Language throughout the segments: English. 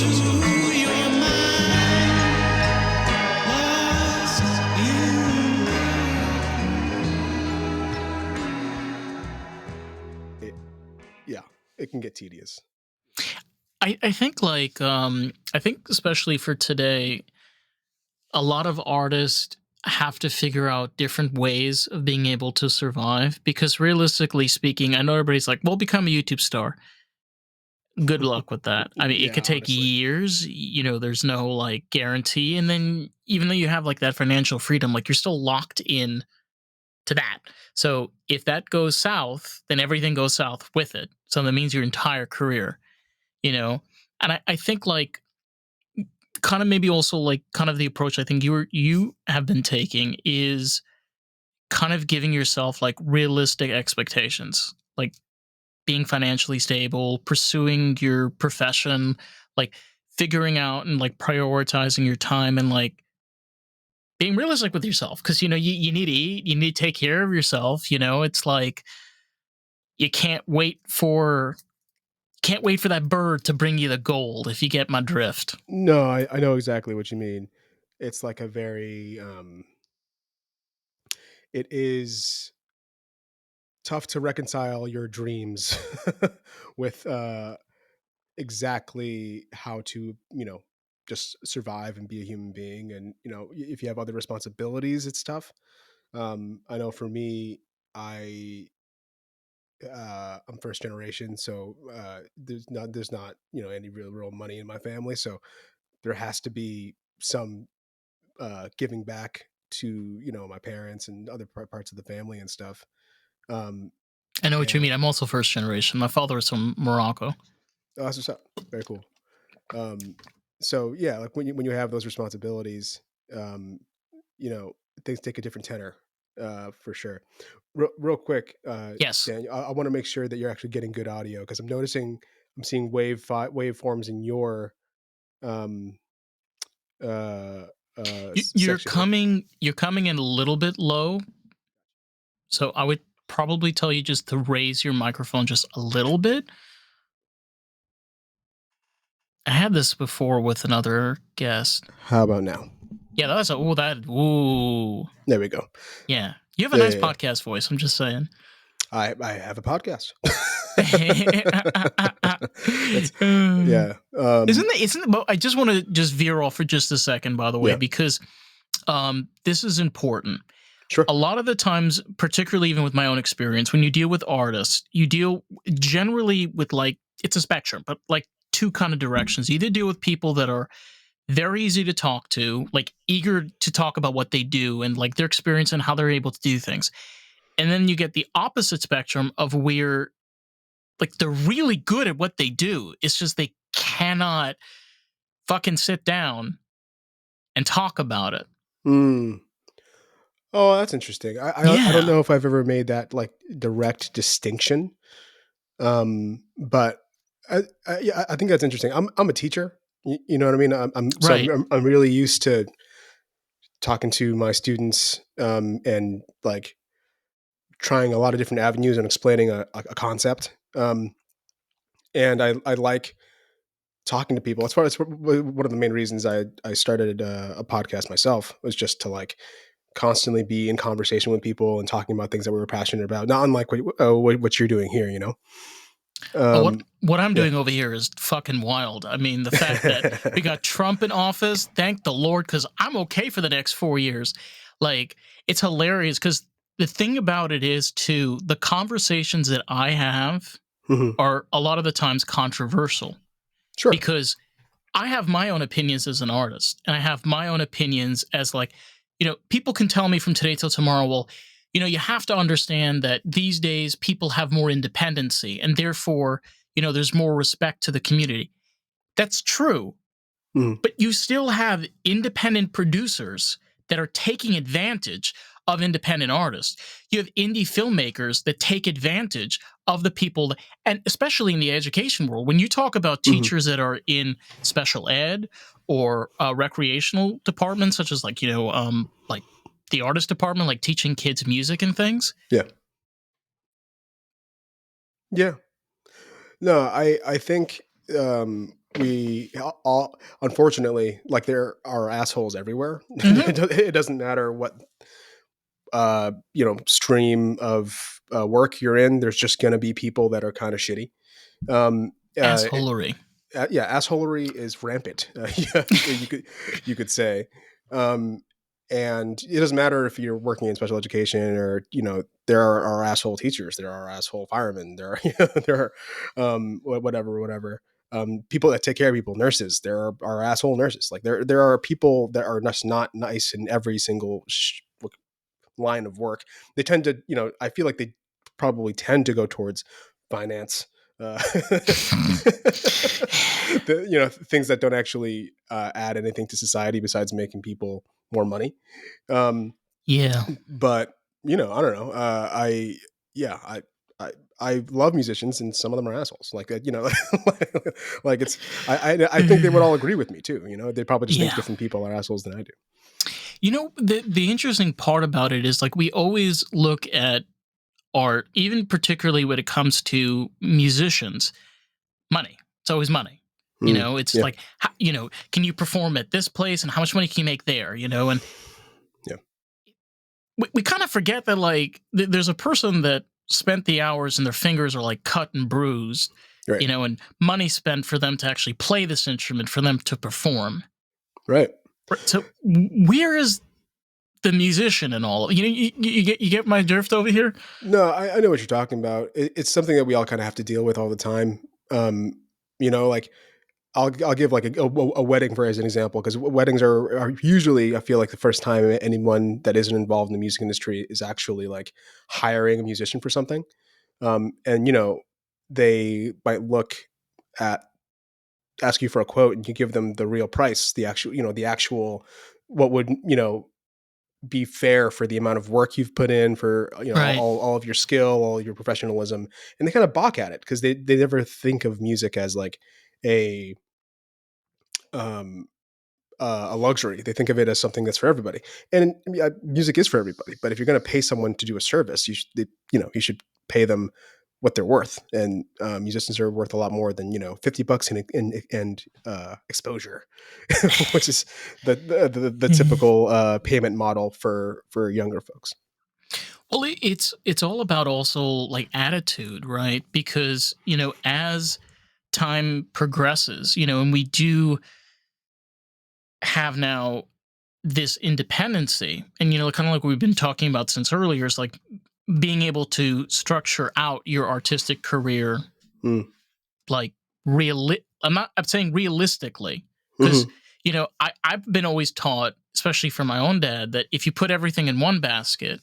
your mind, lost in. Yeah, it can get tedious. I think I think especially for today, a lot of artists have to figure out different ways of being able to survive, because realistically speaking, I know everybody's like, well, become a YouTube star. Good luck with that. I mean, it could take honestly. years, there's no like guarantee. And then even though you have like that financial freedom, like you're still locked in to that. So if that goes south, then everything goes south with it. So that means your entire career, And I think like kind of maybe also like kind of the approach I think you have been taking is kind of giving yourself like realistic expectations, like being financially stable, pursuing your profession, like figuring out and like prioritizing your time and like being realistic with yourself, because you need to eat, you need to take care of yourself. It's like you can't wait for that bird to bring you the gold, if you get my drift. No, I know exactly what you mean. It's like a very it is tough to reconcile your dreams with exactly how to, just survive and be a human being. And, if you have other responsibilities, it's tough. I know for me, I I'm first generation, so there's not any real money in my family, so there has to be some giving back to my parents and other parts of the family and stuff. Um, I know what you and mean. I'm also first generation. My father is from Morocco. that's what's up. Very cool. Um, so yeah, like when you have those responsibilities, um, things take a different tenor, for sure. Real quick, Yes. Dan, I want to make sure that you're actually getting good audio, because I'm seeing waveforms in your um, uh, You're section here. coming in a little bit low, so I would probably tell you just to raise your microphone just a little bit. I had this before with another guest. How about now? Yeah, that's ooh. There we go. Yeah, you have a nice Yeah, podcast voice. I'm just saying. I have a podcast. That's Isn't yeah. it? I just want to just veer off for just a second, by the way, Yeah. because this is important. Sure. A lot of the times, particularly even with my own experience, when you deal with artists, you deal generally with like, it's a spectrum, but like two kind of directions. You either deal with people that are very easy to talk to, like eager to talk about what they do and like their experience and how they're able to do things. And then you get the opposite spectrum of where like they're really good at what they do. It's just they cannot fucking sit down and talk about it. Mm. Oh, that's interesting. I don't know if I've ever made that like direct distinction. But yeah, I think that's interesting. I'm a teacher. You know what I mean? Right. I'm really used to talking to my students, and like trying a lot of different avenues and explaining a concept. And I like talking to people. As far as one of the main reasons I started a podcast myself was just to like constantly be in conversation with people and talking about things that we were passionate about. Not unlike what you're doing here, What I'm Yeah. doing over here is fucking wild. I mean, the fact that we got Trump in office, thank the Lord, because I'm okay for the next 4 years. Like, it's hilarious because the thing about it is, too, the conversations that I have Mhm. are a lot of the times controversial. Sure. Because I have my own opinions as an artist, and I have my own opinions as like, people can tell me from today till tomorrow, well, you have to understand that these days people have more independency and therefore, there's more respect to the community. That's true. Mhm. But you still have independent producers that are taking advantage of independent artists. You have indie filmmakers that take advantage of the people, and especially in the education world. When you talk about Mhm. teachers that are in special ed or recreational departments, such as like like the artist department, like teaching kids music and things. Yeah. Yeah. No, I think we all, unfortunately, like there are assholes everywhere. Hmm. It doesn't matter what stream of work you're in. There's just going to be people that are kind of shitty. Um, uh, Assholery. yeah, assholery is rampant. Yeah, you could say, um, and it doesn't matter if you're working in special education or there are asshole teachers, there are asshole firemen, there are there are whatever. People that take care of people, nurses, there are asshole nurses. Like there are people that are just not nice in every single line of work. They tend to, I feel like they probably tend to go towards finance, things that don't actually add anything to society besides making people more money. Um, Yeah. but I don't know. Yeah, I love musicians, and some of them are assholes. Like like it's. I think they would all agree with me too. They probably just think Yeah. different people are assholes than I do. The interesting part about it is like we always look at art, even particularly when it comes to musicians, money. It's always money. It's Yeah, like, can you perform at this place and how much money can you make there? And yeah, we kind of forget that like there's a person that spent the hours and their fingers are like cut and bruised, right, and money spent for them to actually play this instrument, for them to perform. right. Right. So where is the musician and all? You get my drift over here. No, I know what you're talking about. It's something that we all kind of have to deal with all the time. Like I'll give like a wedding for as an example, because weddings are usually, I feel like, the first time anyone that isn't involved in the music industry is actually like hiring a musician for something. And they might look at ask you for a quote, and you give them the real price, the actual what would be fair for the amount of work you've put in, for Right. all of your skill, all your professionalism, and they kind of balk at it because they never think of music as like a um a luxury. They think of it as something that's for everybody, and yeah, music is for everybody. But if you're going to pay someone to do a service, you should pay them what they're worth. And musicians are worth a lot more than $50 in exposure, which is the typical payment model for younger folks. Well, it's all about also like attitude, right? Because as time progresses, and we do have now this independency, and kind of like we've been talking about since earlier, is like being able to structure out your artistic career, Mm. like I'm saying realistically, because Hmm. I've been always taught, especially from my own dad, that if you put everything in one basket,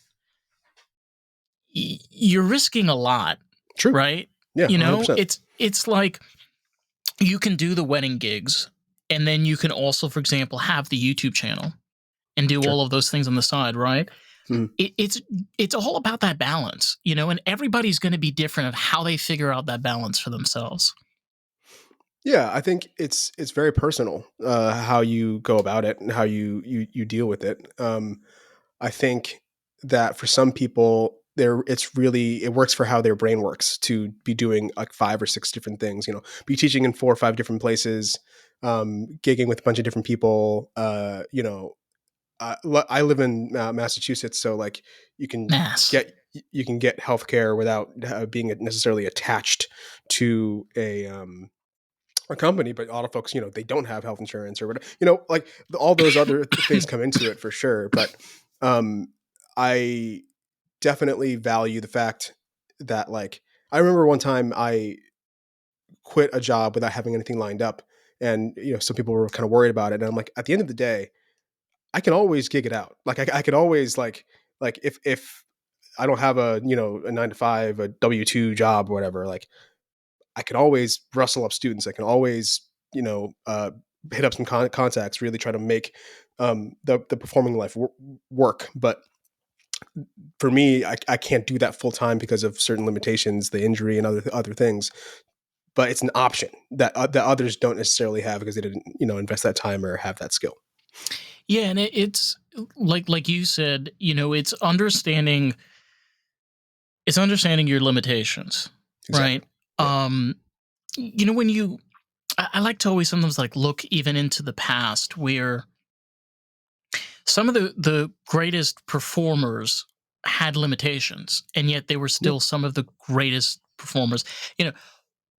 you're risking a lot, True. right? Yeah, 100%. It's like you can do the wedding gigs, and then you can also, for example, have the YouTube channel and do Sure. all of those things on the side, right? Mhm. It's all about that balance, and everybody's going to be different of how they figure out that balance for themselves. Yeah, I think it's very personal, how you go about it and how you deal with it. I think that for some people, it works for how their brain works to be doing like 5 or 6 different things. Be teaching in 4 or 5 different places, gigging with a bunch of different people. I live in Massachusetts, so like you can Mass. get you can get healthcare without being necessarily attached to a company. But a lot of folks, they don't have health insurance or whatever. Like all those other things come into it for sure. But um, I definitely value the fact that, like, I remember one time I quit a job without having anything lined up, and some people were kind of worried about it. And I'm like, at the end of the day, I can always gig it out. Like I could always like if I don't have a 9 to 5, a W-2 job or whatever, like I can always rustle up students. I can always, hit up some contacts, really try to make the performing life work. But for me, I can't do that full time because of certain limitations, the injury and other things. But it's an option that others don't necessarily have because they didn't, invest that time or have that skill. Yeah, and it's like you said, it's understanding your limitations, Exactly. right? Yeah. When you I like to always sometimes like look even into the past where some of the greatest performers had limitations, and yet they were Yeah. still some of the greatest performers. You know,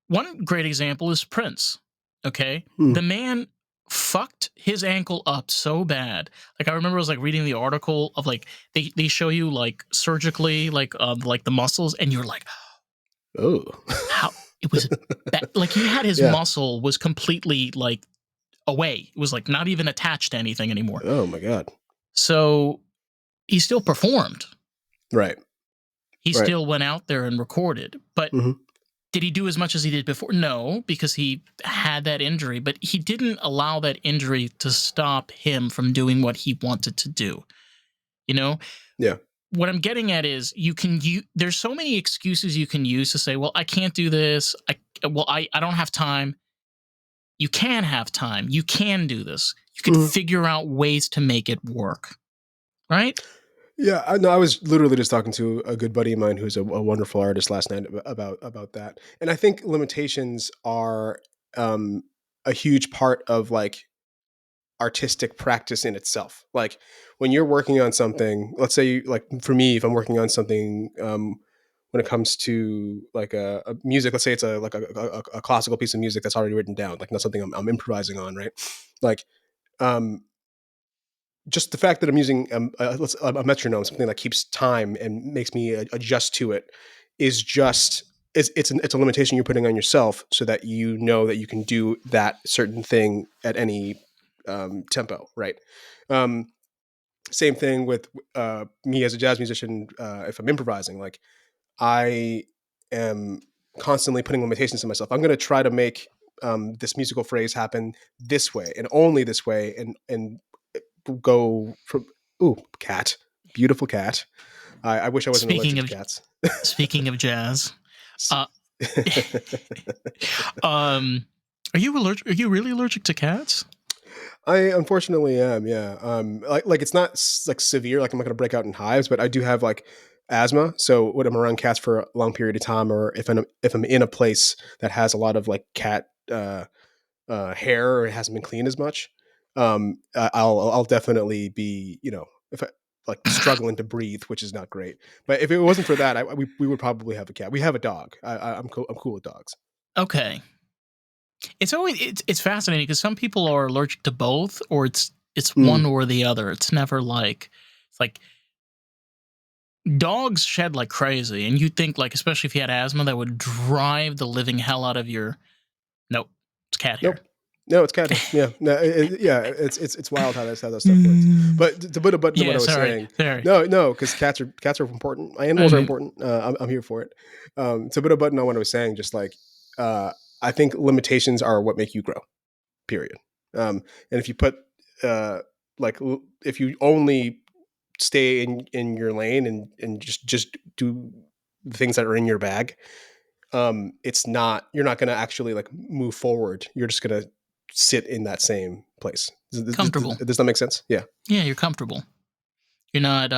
one great example is Prince. Okay, Hmm. the man fucked his ankle up so bad. Like I remember I was like reading the article of like they show you like surgically like the muscles, and you're like, Oh. how it was like he had his Yeah. muscle was completely like away. It was like not even attached to anything anymore. Oh my God. So he still performed. Right. He Right. still went out there and recorded. But Hmm. did he do as much as he did before? No, because he had that injury, but he didn't allow that injury to stop him from doing what he wanted to do. You know? Yeah. What I'm getting at is there's so many excuses you can use to say, well, I can't do this. I don't have time. You can have time. You can do this. You can Mhm. figure out ways to make it work. Right? Yeah, I was literally just talking to a good buddy of mine who's a wonderful artist last night about that, and I think limitations are um, a huge part of like artistic practice in itself. Like when you're working on something, let's say, like for me, if I'm working on something, when it comes to like a music, let's say it's a classical piece of music that's already written down, like not something I'm improvising on, right? Like um, just the fact that I'm using a metronome, something that keeps time and makes me adjust to it, is just it's a limitation you're putting on yourself, so that you know that you can do that certain thing at any tempo, right? Um, Same thing with me as a jazz musician. If I'm improvising, like I am constantly putting limitations on myself. I'm going to try to make this musical phrase happen this way and only this way, and go from cat, beautiful cat. I wish I wasn't Speaking allergic to of cats. speaking of jazz, S- uh, um, are you allergic? Are you really allergic to cats? I unfortunately am. Yeah. Like it's not like severe. Like I'm not going to break out in hives, but I do have like asthma. So when I'm around cats for a long period of time, or if I'm in a place that has a lot of like cat hair, or it hasn't been cleaned as much, I'll definitely be, if I like struggling to breathe, which is not great. But if it wasn't for that, we would probably have a cat. We have a dog. I'm cool with dogs. Okay, it's fascinating because some people are allergic to both, or it's one Mm. or the other. It's never like it's like dogs shed like crazy, and you think like especially if you had asthma, that would drive the living hell out of your. Nope, it's cat hair. Nope. No, it's cat hair. Yeah, no, yeah, it's wild how that stuff works. But to put a button to what Yeah, I was sorry, saying, sorry. no, because cats are important. Animals are important. I'm here for it. To put a button on what I was saying, just like uh, I think limitations are what make you grow. Period. And if you put uh, if you only stay in your lane and just do the things that are in your bag, it's not you're not going to actually like move forward. You're just going to sit in that same place. Comfortable. Does that make sense? Yeah. Yeah, you're comfortable. You're not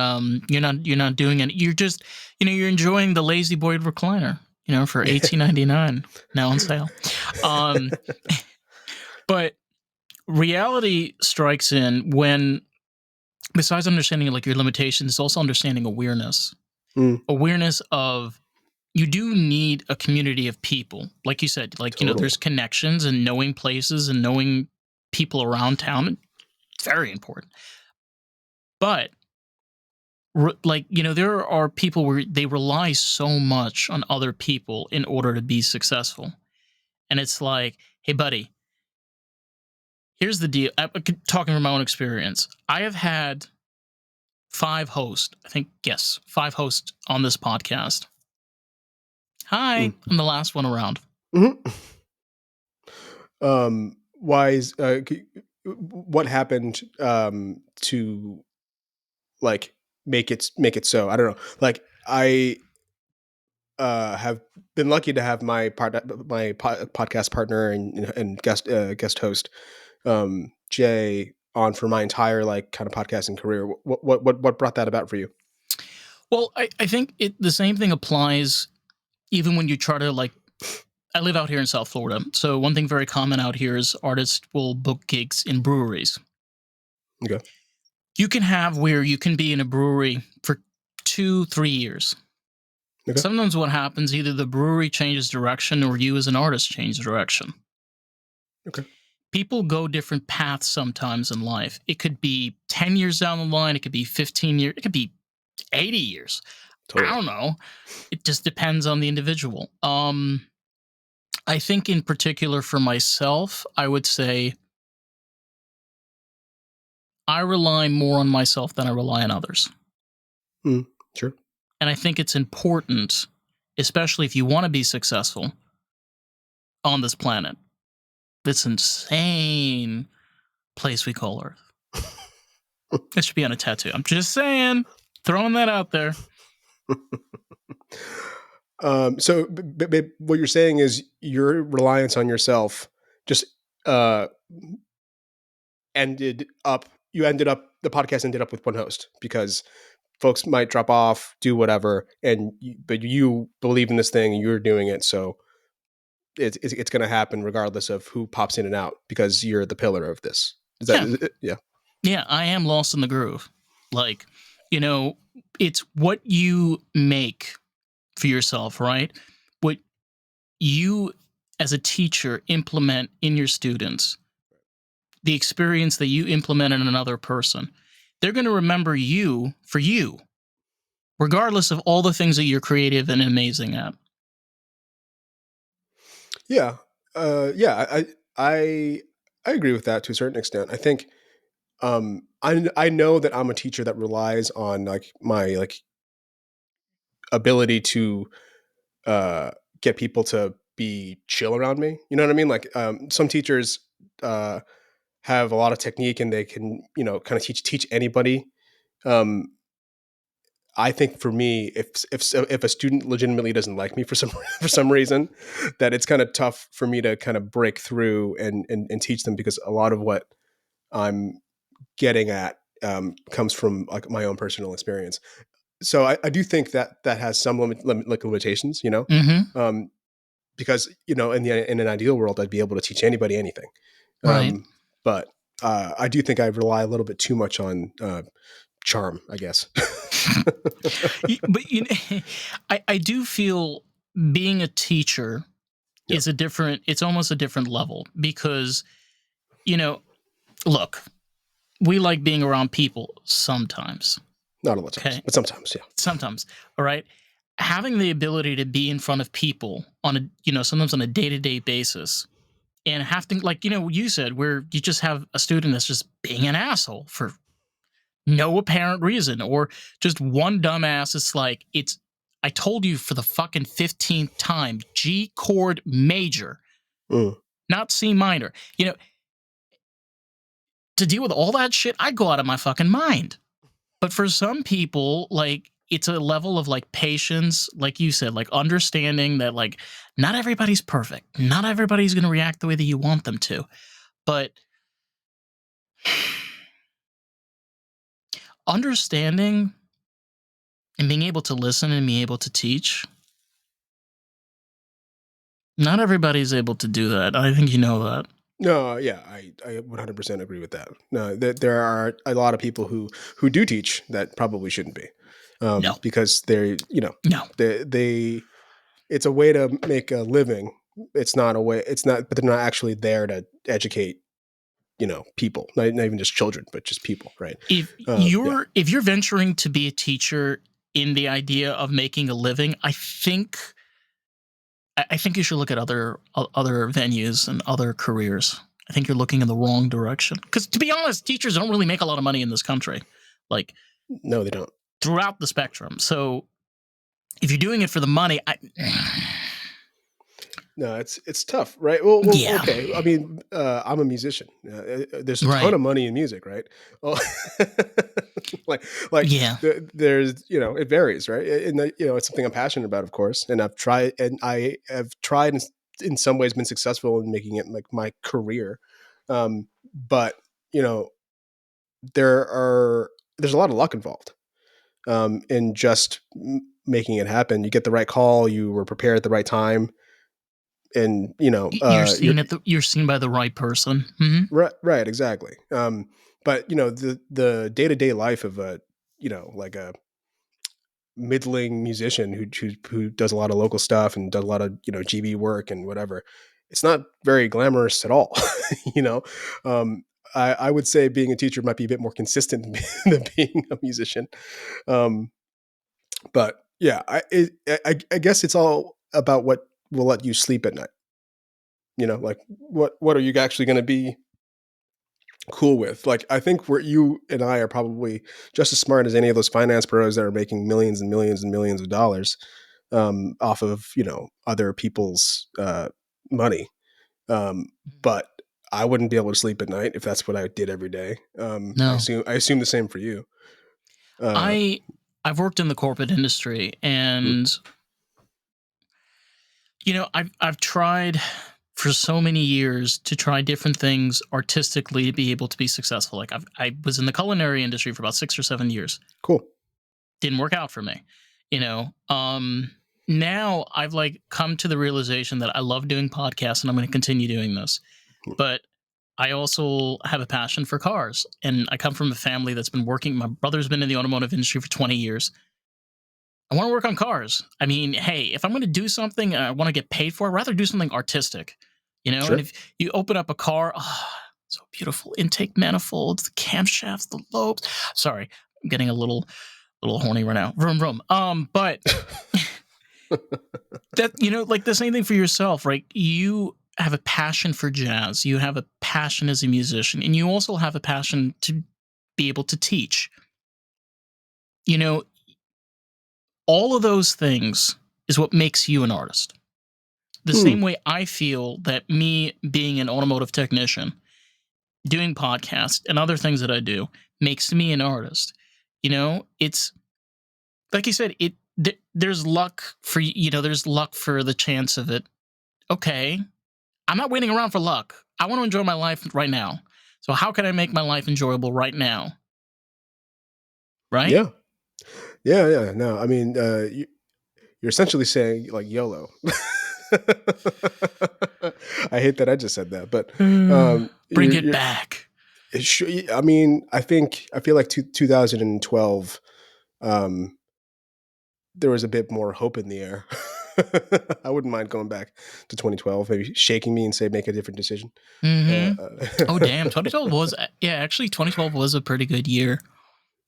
doing it. You're just you're enjoying the Lazy Boy recliner, for $18.99 now on sale. Um, but reality strikes in when, besides understanding like your limitations, it's also understanding awareness. Mm, Awareness of you do need a community of people, like you said, like totally. there's connections and knowing places and knowing people around town. It's very important, but like there are people where they rely so much on other people in order to be successful, and it's like, hey buddy, here's the deal. I'm talking from my own experience. I have had 5 hosts, I think, yes, 5 hosts on this podcast. Hi, Mm. I'm the last one around. Mm-hmm. Why is what happened to like make it so? I don't know. Like I have been lucky to have my podcast partner and guest host Jay on for my entire like kind of podcasting career. What brought that about for you? Well, I think the same thing applies even when you try to like I live out here in South Florida. So one thing very common out here is artists will book gigs in breweries. Okay. You can have where you can be in a brewery for 2-3 years. Okay. Sometimes what happens, either the brewery changes direction or you as an artist change direction. Okay. People go different paths sometimes in life. It could be 10 years down the line. It could be 15 years. It could be 80 years. Totally. I don't know. It just depends on the individual. I think in particular for myself, I would say I rely more on myself than I rely on others. Sure. And I think it's important, especially if you want to be successful on this planet, this insane place we call Earth. It should be on a tattoo. I'm just saying, throwing that out there. So what you're saying is your reliance on yourself just the podcast ended up with one host because folks might drop off, do whatever, but you believe in this thing and you're doing it, so it's going to happen regardless of who pops in and out because you're the pillar of this. Yeah. Yeah, I am lost in the groove. Like, it's what you make for yourself, right? What you as a teacher implement in your students, the experience that you implement in another person, they're going to remember you for you, regardless of all the things that you're creative and amazing at. Yeah. I agree with that to a certain extent. I think I know that I'm a teacher that relies on like my ability to get people to be chill around me. You know what I mean? Like some teachers have a lot of technique and they can kind of teach anybody. I think for me, if a student legitimately doesn't like me for some reason, that it's kind of tough for me to kind of break through and teach them because a lot of what I'm getting at comes from like my own personal experience. So I do think that has some limitations, Mm-hmm. because in an ideal world I'd be able to teach anybody anything, Right. but I do think I rely a little bit too much on charm, I guess. But I do feel being a teacher Yeah. is it's almost a different level because, look, we like being around people sometimes. Not all the times, but sometimes, yeah. Sometimes, all right. Having the ability to be in front of people on sometimes on a day-to-day basis and have to, like, you said, where you just have a student that's just being an asshole for no apparent reason, or just one dumbass. It's like, I told you for the fucking 15th time, G chord major, not C minor. To deal with all that shit, I go out of my fucking mind. But for some people, like, it's a level of like patience, like you said, like understanding that like not everybody's perfect. Not everybody's going to react the way that you want them to. But understanding and being able to listen and being able to teach, not everybody's able to do that. I think you know that. No, yeah, I 100% agree with that. No, there are a lot of people who do teach that probably shouldn't be, No. because they're No. they it's a way to make a living. It's not, but they're not actually there to educate people, not even just children, but just people, right? If you're venturing to be a teacher in the idea of making a living, I think you should look at other venues and other careers. I think you're looking in the wrong direction. Because to be honest, teachers don't really make a lot of money in this country, like No, they don't. throughout the spectrum. So if you're doing it for the money, No, it's tough, right? Well, Yeah. okay. I mean, I'm a musician. There's a Right. ton of money in music, right? Well, like Yeah. there's it varies, right? And it's something I'm passionate about, of course. And I have tried in some ways been successful in making it like my career. But there's a lot of luck involved in just making it happen. You get the right call, you were prepared at the right time. and You're seen by the right person. Hmm. right, exactly. But the day-to-day life of a like a middling musician who does a lot of local stuff and does a lot of GB work and whatever, it's not very glamorous at all. you know um I would say being a teacher might be a bit more consistent than being a musician. um but yeah, I guess it's all about what will let you sleep at night. Like what are you actually going to be cool with? Like, I think where you and I are probably just as smart as any of those finance pros that are making millions and millions and millions of dollars off of other people's money. But I wouldn't be able to sleep at night if that's what I did every day. No, I assume the same for you. Uh, I've worked in the corporate industry, hmm, and I've tried for so many years to try different things artistically to be able to be successful. Like I was in the culinary industry for about 6 or 7 years. cool. Didn't work out for me. You know, now I've like come to the realization that I love doing podcasts and I'm going to continue doing this. Hmm, But I also have a passion for cars, and I come from a family that's been working. My brother's been in the automotive industry for 20 years. I want to work on cars. I mean, hey, if I'm going to do something and I want to get paid for it, I'd rather do something artistic, And sure. if you open up a car, so beautiful intake manifolds, the camshafts, the lobes. Sorry, I'm getting a little horny right now. Vroom vroom. But that like the same thing for yourself, right? You have a passion for jazz. You have a passion as a musician, and you also have a passion to be able to teach. You know, all of those things is what makes you an artist. The Hmm. same way I feel that me being an automotive technician, doing podcasts and other things that I do makes me an artist. It's like you said, there's luck for there's luck for the chance of it. Okay, I'm not waiting around for luck. I want to enjoy my life right now. So how can I make my life enjoyable right now? Right? Yeah. Yeah. No, I mean, you're essentially saying like YOLO. I hate that I just said that, but Bring it back. I mean, I feel like 2012, um, there was a bit more hope in the air. I wouldn't mind going back to 2012, maybe shaking me and say, make a different decision. Hmm. Oh Uh, damn, 2012 was actually 2012 was a pretty good year.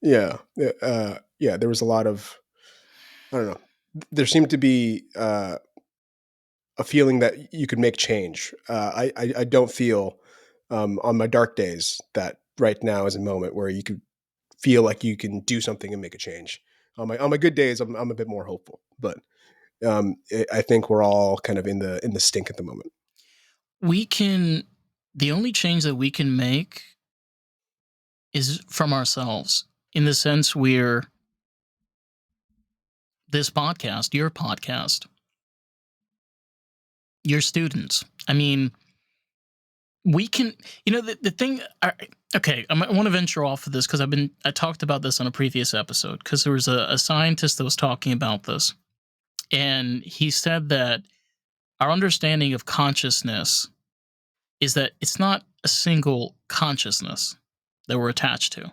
yeah. Yeah. There was a lot of, I don't know. There seemed to be, a feeling that you could make change. I don't feel on my dark days that right now is a moment where you could feel like you can do something and make a change. On my good days, I'm a bit more hopeful, but I think we're all kind of in the stink at the moment. We can The only change that we can make is from ourselves, in the sense we're this podcast, your students. I mean, we can, the thing. Okay, I want to venture off of this because I talked about this on a previous episode because there was a scientist that was talking about this, and he said that our understanding of consciousness is that it's not a single consciousness that we're attached to.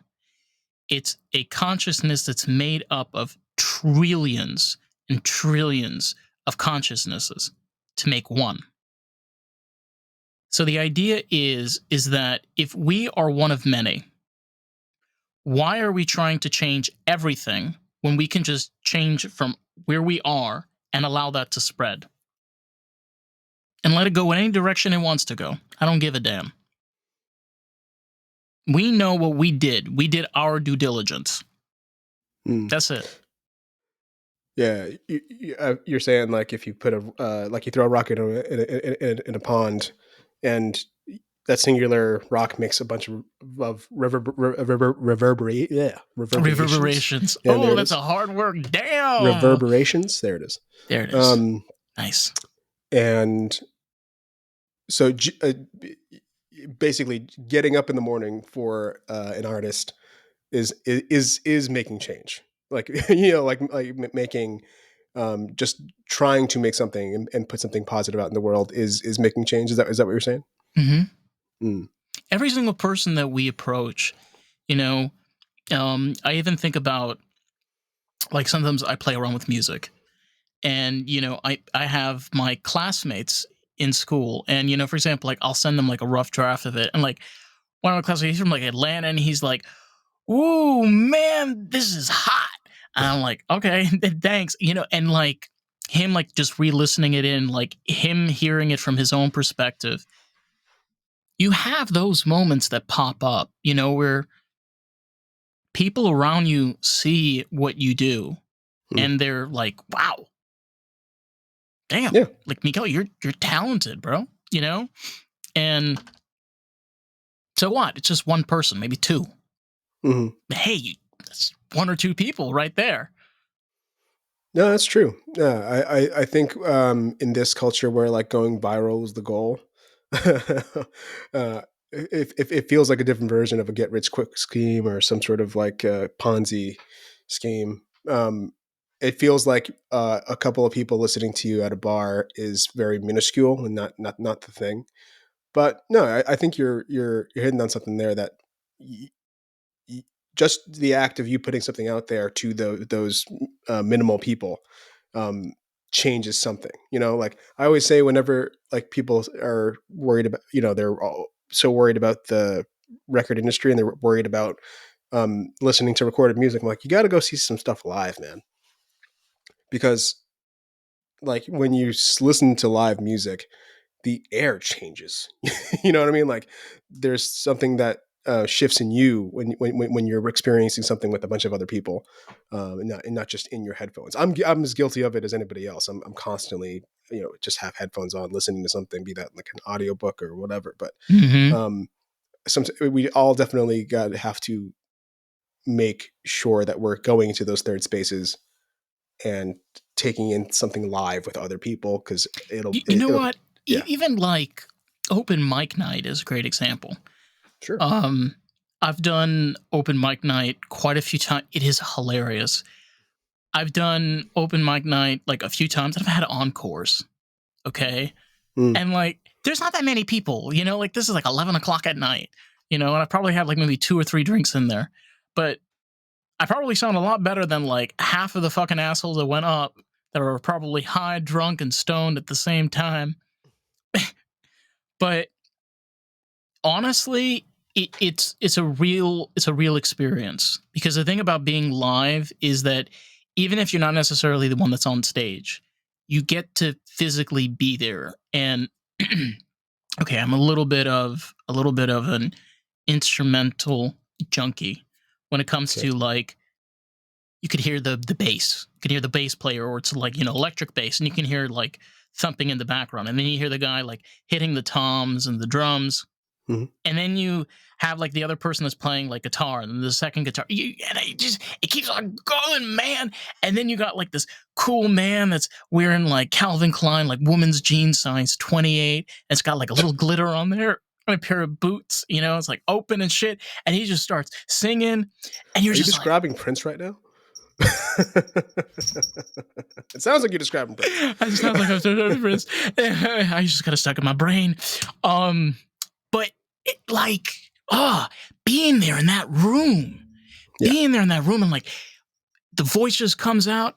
It's a consciousness that's made up of trillions and trillions of consciousnesses to make one. So the idea is that if we are one of many, why are we trying to change everything when we can just change from where we are and allow that to spread and let it go in any direction it wants to go? I don't give a damn. We know what we did. We did our due diligence. Mm. That's it. Yeah, you're saying like if you put like you throw a rock in a pond, and that singular rock makes a bunch of reverberations. Reverberations. And there Oh, it that's is. a hard word. Damn. Reverberations. There it is. There it is. Um, Nice. and so basically, getting up in the morning for an artist is making change. Like like making just trying to make something and put something positive out in the world is making change. Is that what you're saying? Mm-hmm. Mm. Every single person that we approach, you know, I even think about, like, sometimes I play around with music, and I have my classmates in school, and for example, like, I'll send them like a rough draft of it, and like one of my classmates, he's from like Atlanta, and he's like, "Ooh, man, this is hot," and I'm like, "Okay, thanks," and like him, like, just re-listening it in, like him hearing it from his own perspective. You have those moments that pop up, where people around you see what you do, Mm. and they're like, "Wow, damn, Yeah. like, Miguel, you're talented, bro," and so what? It's just one person, maybe two. Hmm. Hey, that's one or two people right there. No, that's true. Yeah, I think in this culture where like going viral is the goal, if it feels like a different version of a get rich quick scheme or some sort of like Ponzi scheme, it feels like a couple of people listening to you at a bar is very minuscule and not the thing. But no, I think you're hitting on something there that y- just the act of you putting something out there to those minimal people um, changes something. Like I always say, whenever like people are worried about, they're all so worried about the record industry and they're worried about listening to recorded music. I'm like, you got to go see some stuff live, man, because like when you listen to live music, the air changes. You know what I mean? Like there's something that shifts in you when you're experiencing something with a bunch of other people, and not just in your headphones. I'm as guilty of it as anybody else. I'm constantly, just have headphones on, listening to something, be that like an audiobook or whatever. But Mm-hmm. um, we all definitely have to make sure that we're going into those third spaces and taking in something live with other people because You know it'll what? yeah, Even like open mic night is a great example. sure. Um, I've done open mic night quite a few times. It is hilarious. I've done open mic night like a few times, and I've had encores. Okay, Mm. and like there's not that many people. Like this is like 11 o'clock at night. And I probably have like maybe 2 or 3 drinks in there, but I probably sound a lot better than like half of the fucking assholes that went up that were probably high, drunk, and stoned at the same time. But honestly, it's a real experience, because the thing about being live is that even if you're not necessarily the one that's on stage, you get to physically be there. And okay, I'm a little bit of an instrumental junkie when it comes Okay. to, like, you could hear the bass. You could hear the bass player, or it's like, electric bass, and you can hear like thumping in the background. And then you hear the guy like hitting the toms and the drums. Mhm. And then you have like the other person that's playing like guitar, and then the second guitar. And it keeps on going, man. And then you got like this cool man that's wearing like Calvin Klein, like woman's jeans size 28. And it's got like a little glitter on there, and a pair of boots, it's like open and shit. And he just starts singing, and you're Are you just like, describing Prince right now? It sounds like you're describing Prince. I just sounds like I'm so Prince. I just got it stuck in my brain. But it, like, being there in that room, Yeah. and like the voice just comes out.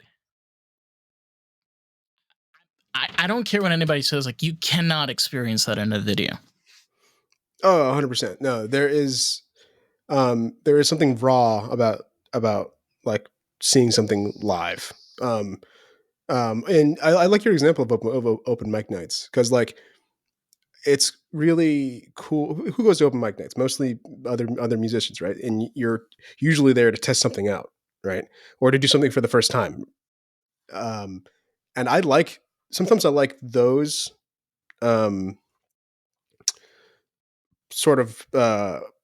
I don't care what anybody says. Like, you cannot experience that in a video. Oh, 100%. No, there is something raw about like seeing something live. And I like your example of open mic nights because like it's really cool. Who goes to open mic nights? Mostly other musicians, right? And you're usually there to test something out, right? Or to do something for the first time. Um, and sometimes I like those um, sort of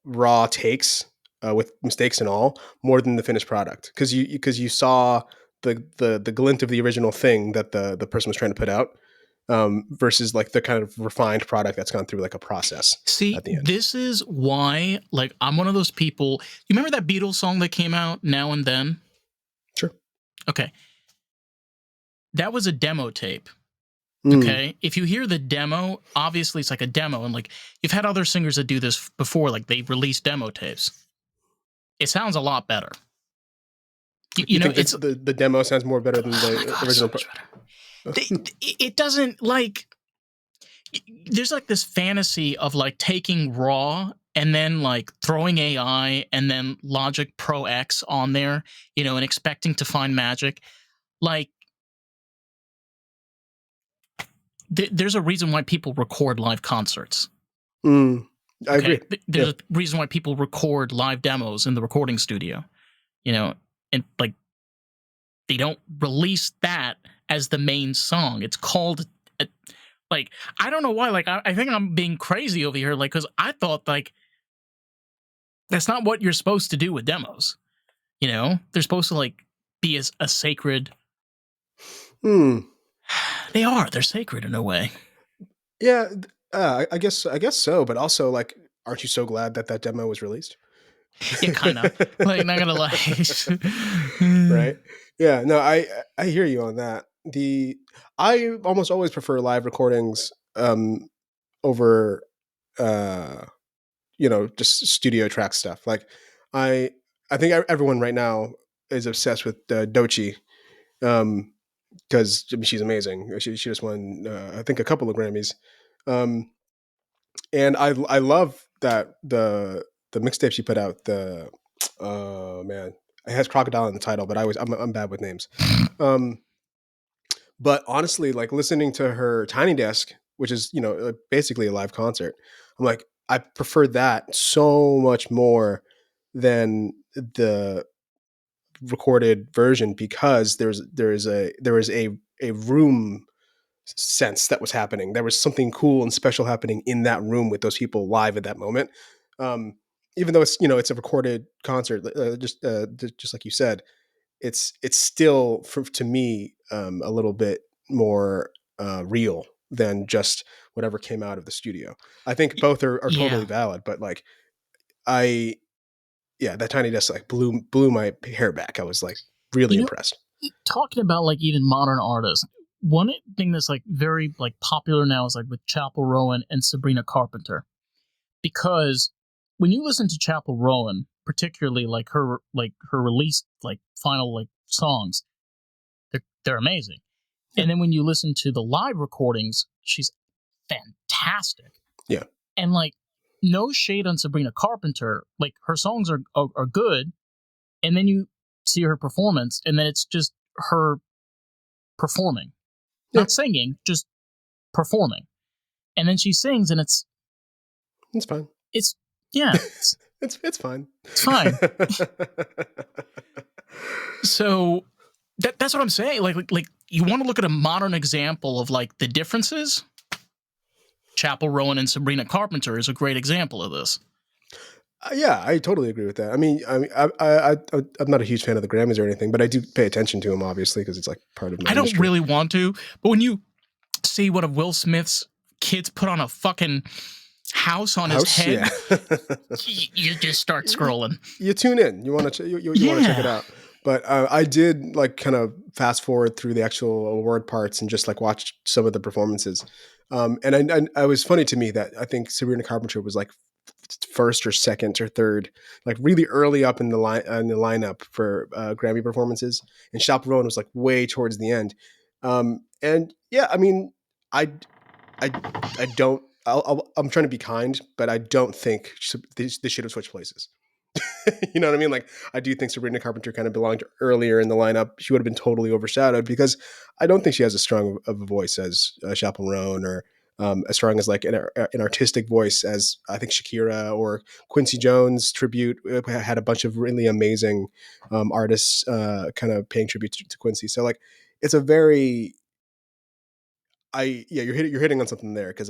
raw takes with mistakes and all more than the finished product because you saw the glint of the original thing that the person was trying to put out versus like the kind of refined product that's gone through like a process See, at the end. this is why, like, I'm one of those people. You remember that Beatles song that came out, Now and Then? Sure. Okay. that was a demo tape. Mm. Okay, if you hear the demo, obviously it's like a demo, and like you've had other singers that do this before, like they release demo tapes. It sounds a lot better. You think it's the demo sounds more better than oh my the God, original? so much better. It doesn't like. There's like this fantasy of like taking raw and then like throwing AI and then Logic Pro X on there, and expecting to find magic. Like, there's a reason why people record live concerts. I agree. There's a reason why people record live demos in the recording studio, and like they don't release that as the main song. It's called like, I don't know why. Like, I think I'm being crazy over here. Like, because I thought like that's not what you're supposed to do with demos. They're supposed to like be a sacred. They are. They're sacred in a way. Yeah, I guess so. But also, like, aren't you so glad that demo was released? Yeah, kind of. Like, not gonna lie. Right? Yeah. No, I hear you on that. I almost always prefer live recordings over just studio track stuff. Like, I think everyone right now is obsessed with Doechii. Because she's amazing. She just won, I think, a couple of Grammys, and I love that the mixtape she put out. The man, it has crocodile in the title, but I'm bad with names. But honestly, like listening to her Tiny Desk, which is basically a live concert, I'm like, I prefer that so much more than the recorded version, because there is a room sense that was happening. There was something cool and special happening in that room with those people live at that moment. Even though it's a recorded concert, just like you said, it's still to me a little bit more real than just whatever came out of the studio. I think both are totally valid, but like that Tiny Desk like blew my hair back. I was like really impressed. Talking about like even modern artists, one thing that's like very like popular now is like with Chapel Rowan and Sabrina Carpenter, because when you listen to Chapel Rowan, particularly like her released like final like songs, they're amazing. Yeah. And then when you listen to the live recordings, she's fantastic. Yeah. And like, no shade on Sabrina Carpenter, like her songs are good, and then you see her performance, and then it's just her performing, not singing, just performing. And then she sings, and it's fine. It's fine. It's fine. So that's what I'm saying. Like you want to look at a modern example of like the differences. Chapel Rowan and Sabrina Carpenter is a great example of this. Yeah, I totally agree with that. I mean, I'm not a huge fan of the Grammys or anything, but I do pay attention to them, obviously, because it's like part of my industry. Don't really want to, but when you see one of Will Smith's kids put on a fucking house on his head, you just start scrolling. You tune in. You want to want to check it out. But I did like kind of fast forward through the actual award parts and just like watch some of the performances. And I was funny to me that I think Sabrina Carpenter was like first or second or third, like really early up in the lineup for Grammy performances, and Chapel Rowan was like way towards the end. And yeah, I mean, I don't. I'm trying to be kind, but I don't think they should have switched places. You know what I mean? Like, I do think Sabrina Carpenter kind of belonged earlier in the lineup. She would have been totally overshadowed because I don't think she has as strong of a voice as Chapel Rowan, or as strong as like an artistic voice as I think Shakira or Quincy Jones. Tribute had a bunch of really amazing artists kind of paying tribute to Quincy. So like, it's a very you're hitting on something there, because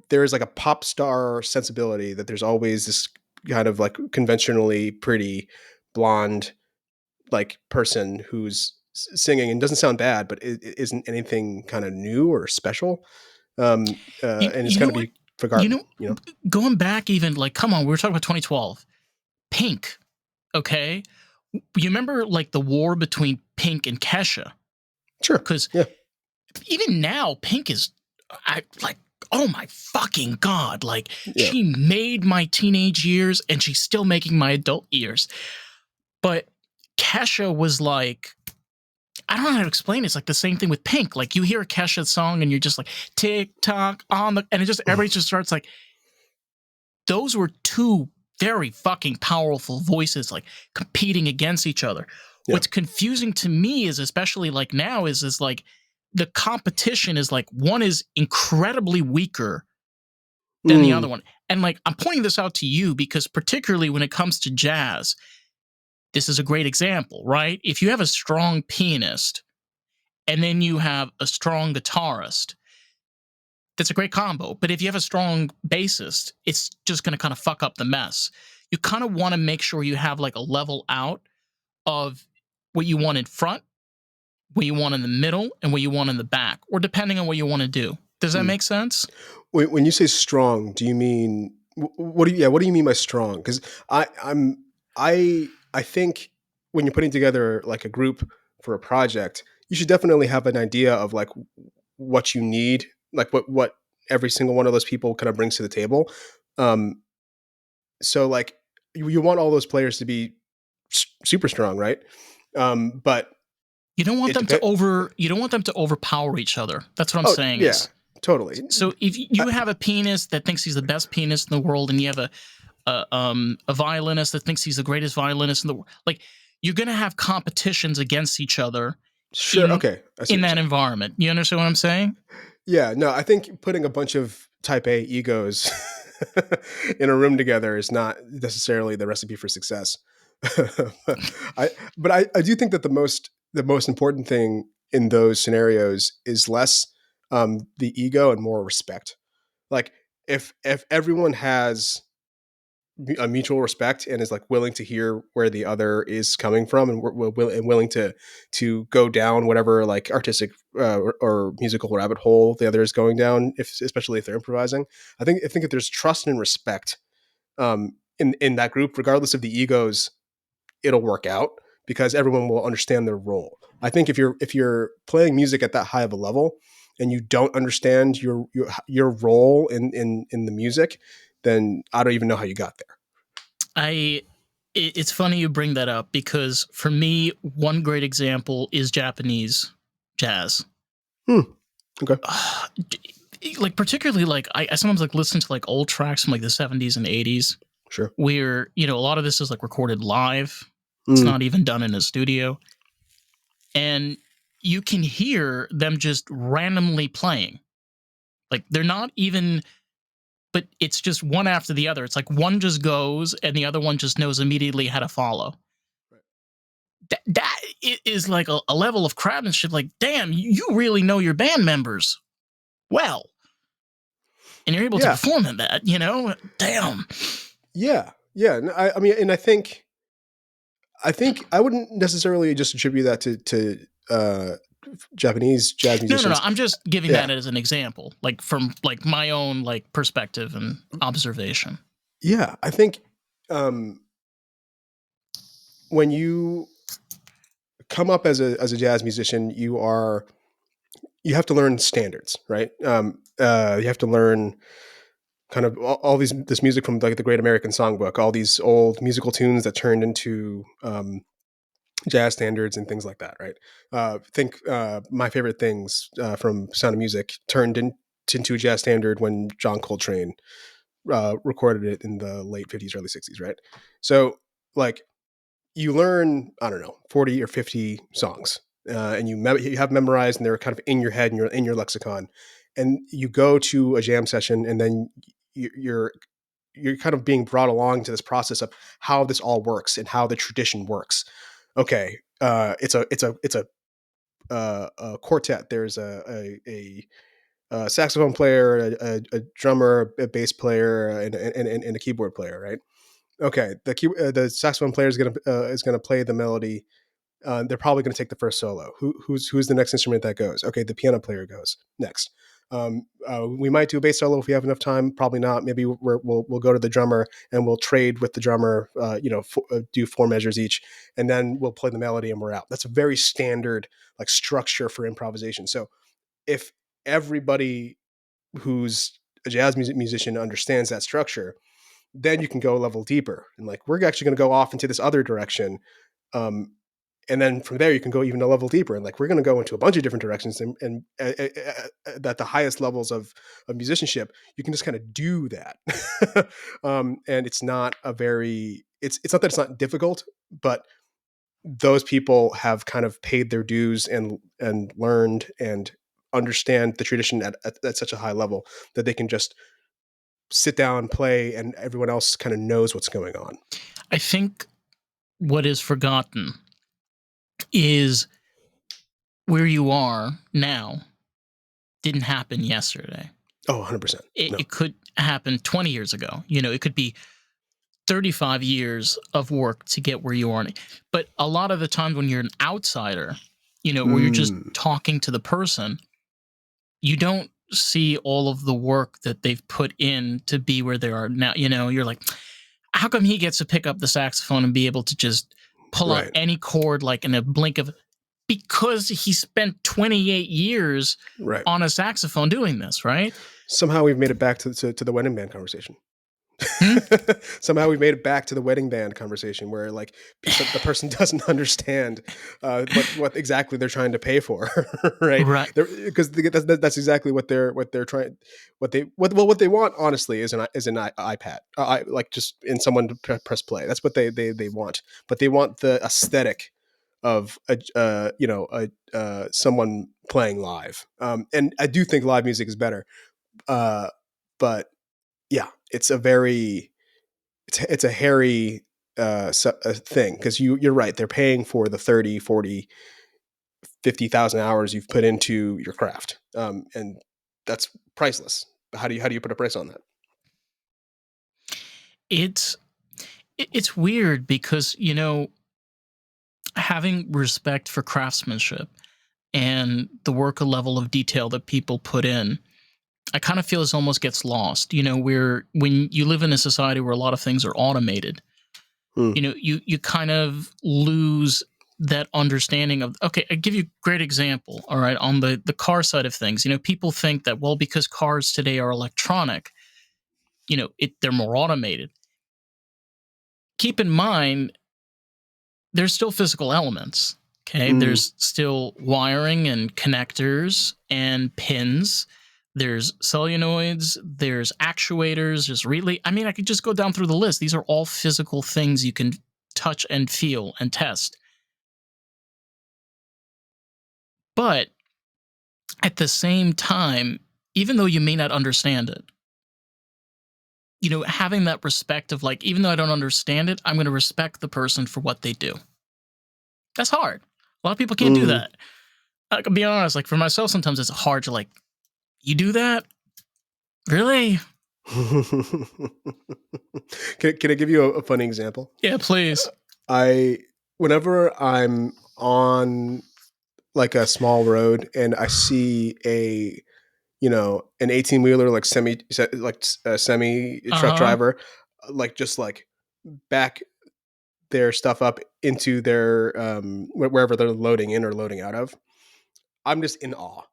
there is like a pop star sensibility that there's always this kind of like conventionally pretty blonde like person who's singing and doesn't sound bad, but it isn't anything kind of new or special. And it's going to be forgotten. Going back even like, come on, we were talking about 2012. Pink, okay? You remember like the war between Pink and Kesha? Sure. Because Yeah. even now, Pink is, I like, oh my fucking God. Like, Yeah. she made my teenage years and she's still making my adult years. But Kesha was like, I don't know how to explain it. It's like the same thing with Pink. Like, you hear a Kesha song and you're just like, tick tock on the, and it just, everybody just starts like, those were two very fucking powerful voices, like competing against each other. Yeah. What's confusing to me is, especially like now, is like the competition is like one is incredibly weaker than the other one. And like, I'm pointing this out to you because particularly when it comes to jazz, this is a great example, right? If you have a strong pianist and then you have a strong guitarist, that's a great combo. But if you have a strong bassist, it's just going to kind of fuck up the mess. You kind of want to make sure you have like a level out of what you want in front, what you want in the middle, and what you want in the back, or depending on what you want to do. Does that make sense? When you say strong, do you mean what do you? Yeah, what do you mean by strong? Because I think when you're putting together like a group for a project, you should definitely have an idea of like what you need, like what every single one of those people kind of brings to the table. Um, so like you want all those players to be super strong, right? But You don't want it them to depends. you don't want them to overpower each other. That's what I'm Oh saying yeah, is. totally. So if you have a pianist that thinks he's the best pianist in the world, and you have a violinist that thinks he's the greatest violinist in the world, like, you're gonna have competitions against each other Sure. in Okay. I see in what you're that saying. environment. You understand what I'm saying? Yeah, no, I think putting a bunch of type A egos in a room together is not necessarily the recipe for success. I but I do think that the most important thing in those scenarios is less the ego and more respect. Like if everyone has a mutual respect and is like willing to hear where the other is coming from and willing to go down whatever like artistic or musical rabbit hole the other is going down, if especially if they're improvising. I think if there's trust and respect in that group, regardless of the egos, it'll work out because everyone will understand their role. I think if you're playing music at that high of a level and you don't understand your role in the music, then I don't even know how you got there. It's funny you bring that up because for me, one great example is Japanese jazz. Okay. Like, particularly, like, I sometimes like listen to like old tracks from like the 70s and 80s Sure. where, a lot of this is like recorded live. It's Mm. not even done in a studio. And you can hear them just randomly playing. Like, they're not even, but it's just one after the other. It's like one just goes and the other one just knows immediately how to follow. Right. That is like a level of craftsmanship. Like, damn, you really know your band members well. And you're able to Yeah. perform in that, Damn. Yeah. Yeah. I mean, and I think I wouldn't necessarily just attribute that to Japanese jazz No. musicians. I'm just giving Yeah. that as an example, like from like my own like perspective and observation. Yeah. I think um, when you come up as a jazz musician, you have to learn standards, right? You have to learn kind of all this music from like the Great American Songbook, all these old musical tunes that turned into jazz standards and things like that, right? Think My Favorite Things from Sound of Music turned into a jazz standard when John Coltrane recorded it in the late 50s, early 60s, right? So, like, you learn, I don't know, 40 or 50 songs, and you have memorized, and they're kind of in your head and you're in your lexicon. And you go to a jam session, and then you're kind of being brought along to this process of how this all works and how the tradition works. Okay, it's a quartet. There's a saxophone player, a drummer, a bass player, and a keyboard player, right? Okay, the saxophone player is gonna play the melody. They're probably going to take the first solo. Who's the next instrument that goes? Okay, the piano player goes next. We might do a bass solo if we have enough time. Probably not. Maybe we'll go to the drummer and we'll trade with the drummer. Do 4 measures each, and then we'll play the melody and we're out. That's a very standard like structure for improvisation. So if everybody who's a jazz musician understands that structure, then you can go a level deeper and like we're actually going to go off into this other direction. And then from there you can go even a level deeper and like we're going to go into a bunch of different directions and at the highest levels of musicianship you can just kind of do that. And it's not a very it's not that it's not difficult, but those people have kind of paid their dues and learned and understand the tradition at such a high level that they can just sit down, play, and everyone else kind of knows what's going on. I think what is forgotten is where you are now didn't happen yesterday. Oh, 100%. It could happen 20 years ago. It could be 35 years of work to get where you are. But a lot of the times when you're an outsider, where you're just talking to the person, you don't see all of the work that they've put in to be where they are now. You're like, how come he gets to pick up the saxophone and be able to just pull out any chord like in a blink of... Because he spent 28 years on a saxophone doing this, right? Somehow we've made it back to the wedding band conversation. Somehow we've made it back to the wedding band conversation where like the person doesn't understand what exactly they're trying to pay for, right? Because that's exactly what they're trying. What they want honestly is an iPad, like just in someone to press play. That's what they want, but they want the aesthetic of someone playing live. And I do think live music is better, but yeah, it's a hairy thing because you're right. They're paying for the 30, 40, 50,000 hours you've put into your craft. And that's priceless. How do you put a price on that? It's weird because, having respect for craftsmanship and the work level of detail that people put in, I kind of feel this almost gets lost. When you live in a society where a lot of things are automated, you kind of lose that understanding of, okay, I'll give you a great example. All right. On the car side of things, people think that, well, because cars today are electronic, they're more automated. Keep in mind, there's still physical elements. Okay. There's still wiring and connectors and pins. There's solenoids, there's actuators, there's relay. I mean, I could just go down through the list. These are all physical things you can touch and feel and test. But at the same time, even though you may not understand it, having that respect of like, even though I don't understand it, I'm going to respect the person for what they do. That's hard. A lot of people can't do that. I can be honest, like for myself, sometimes it's hard to like, you do that? Really? Can I give you a funny example? Yeah, please. Whenever I'm on like a small road and I see an 18-wheeler like semi truck driver, like just like back their stuff up into their wherever they're loading in or loading out of, I'm just in awe.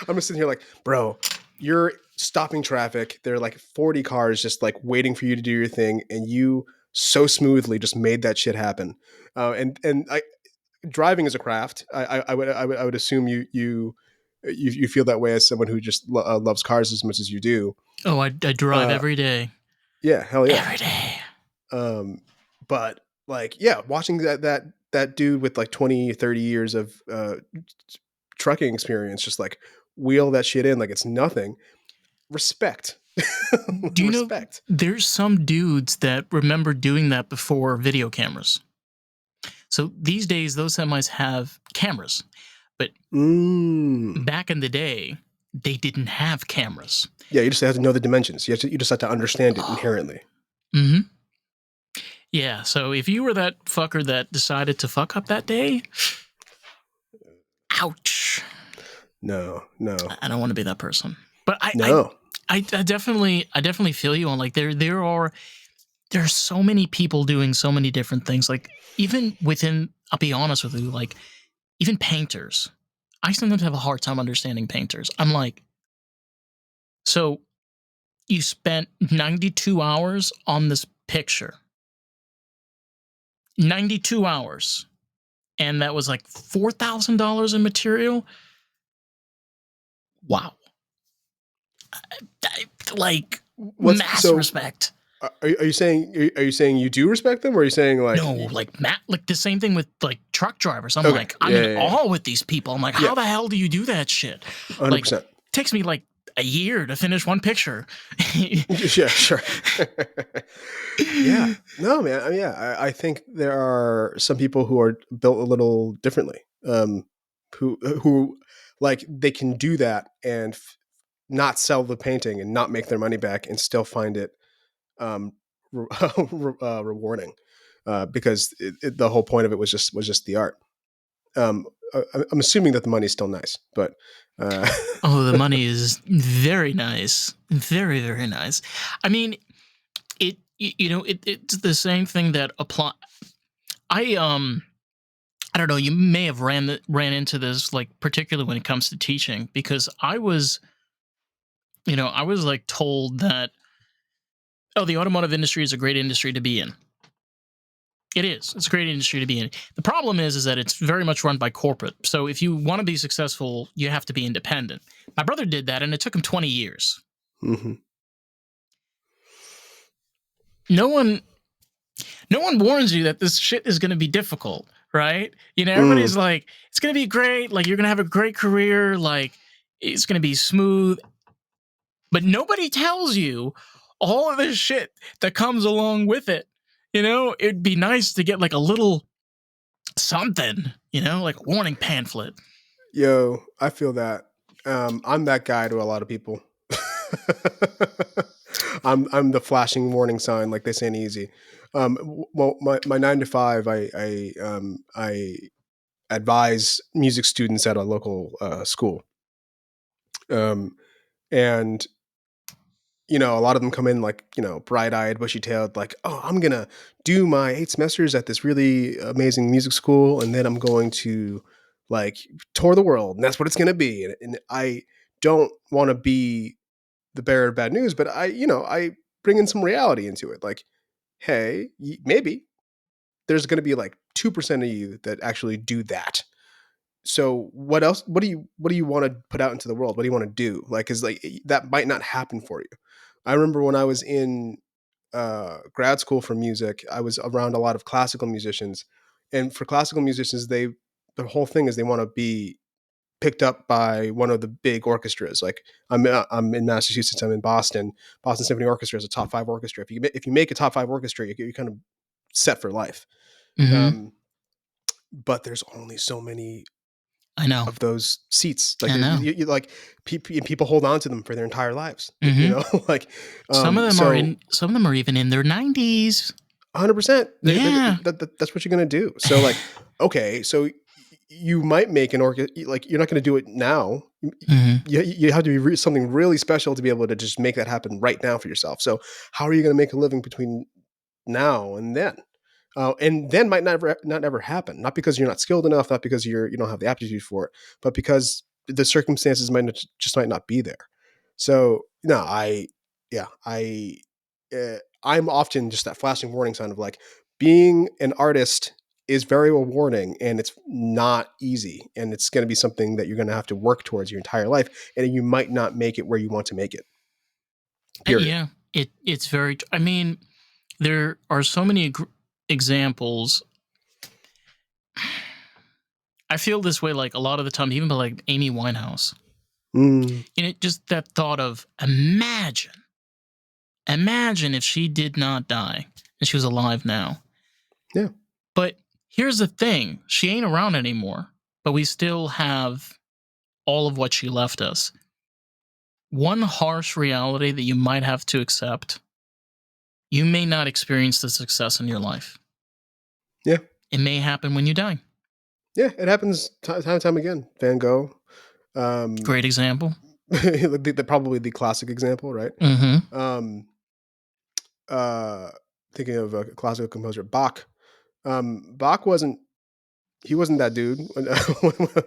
I'm just sitting here like, bro, you're stopping traffic. There are like 40 cars just like waiting for you to do your thing, and you so smoothly just made that shit happen. And driving is a craft. I would assume you feel that way as someone who just loves cars as much as you do. Oh, I drive every day. Yeah, hell yeah, every day. But like, yeah, watching that dude with like 20, 30 years of trucking experience just like wheel that shit in like it's nothing. Respect. Do you know there's some dudes that remember doing that before video cameras? So these days those semis have cameras, but back in the day they didn't have cameras. Yeah, you just have to know the dimensions. You just have to understand it inherently. Mm-hmm. Yeah, so if you were that fucker that decided to fuck up that day, ouch. No, no, I don't want to be that person. But no. I definitely feel you on like there's so many people doing so many different things. Like even within, I'll be honest with you, like even painters. I sometimes have a hard time understanding painters. I'm like, so you spent 92 hours on this picture. 92 hours. And that was like $4,000 in material. Wow. Like What's mass so? respect. Are you saying you do respect them, or are you saying like No, like like the same thing with like truck drivers. I'm okay, like, I'm in yeah, awe with these people. I'm like, yeah, how the hell do you do that shit? 100 Like, percent. takes me like a year to finish one picture. Yeah, sure. Yeah, no, man. Yeah, I think there are some people who are built a little differently. Who like they can do that and not sell the painting and not make their money back and still find it um, rewarding because the whole point of it was just the art. Um, I'm assuming that the money's still nice, but uh, Oh, the money is very nice. Very, very nice. I mean, it's the same thing that apply. I I don't know, you may have ran into this like particularly when it comes to teaching because I was like told that oh, the automotive industry is a great industry to be in. It is. It's a great industry to be in. The problem is that it's very much run by corporate. So if you want to be successful, you have to be independent. My brother did that, and it took him 20 years. mm-hmm. No one, no one warns you that this shit is going to be difficult, right? Mm. Everybody's like, it's going to be great. Like you're going to have a great career. Like it's going to be smooth. But nobody tells you all of this shit that comes along with it. It'd be nice to get like a little something, like a warning pamphlet. Yo, I feel that. I'm that guy to a lot of people. I'm the flashing warning sign, like they say in Easy. Well, my 9 to 5, I advise music students at a local school, and a lot of them come in like, bright eyed, bushy tailed, like, oh, I'm going to do my 8 semesters at this really amazing music school. And then I'm going to like tour the world. And that's what it's going to be. And I don't want to be the bearer of bad news, but I bring in some reality into it. Like, hey, maybe there's going to be like 2% of you that actually do that. So what else, what do you want to put out into the world? What do you want to do? Like, cause like that might not happen for you. I remember when I was in grad school for music, I was around a lot of classical musicians, and for classical musicians, the whole thing is they want to be picked up by one of the big orchestras. Like I'm in Massachusetts, I'm in Boston. Boston Symphony Orchestra is a top 5 orchestra. If you make a top 5 orchestra, you're kind of set for life. Mm-hmm. But there's only so many I know. of those seats. Like I know. you like people hold on to them for their entire lives. Mm-hmm. Like Some of them are so in. Some of them are even in their 90s. 100%. Yeah. That's what you're gonna do. So like, okay, so you might make an orchestra. Like you're not gonna do it now. Mm-hmm. You have to be something really special to be able to just make that happen right now for yourself. So how are you gonna make a living between now and then? And then might not ever happen. Not because you're not skilled enough, not because you don't have the aptitude for it, but because the circumstances might not be there. So no, I'm often just that flashing warning sign of like being an artist is very rewarding and it's not easy, and it's going to be something that you're going to have to work towards your entire life, and you might not make it where you want to make it. Period. Yeah. It's very. I mean, there are so many examples. I feel this way like a lot of the time, even by like Amy Winehouse. Mm, Just that thought of imagine if she did not die and she was alive now. yeah. But here's the thing: she ain't around anymore, but we still have all of what she left us. One harsh reality that you might have to accept: you may not experience the success in your life. Yeah. It may happen when you die. Yeah. It happens time and time again. Van Gogh. Great example. Probably the classic example, right? Mm-hmm. Um, Thinking of a classical composer, Bach. Bach wasn't he wasn't that dude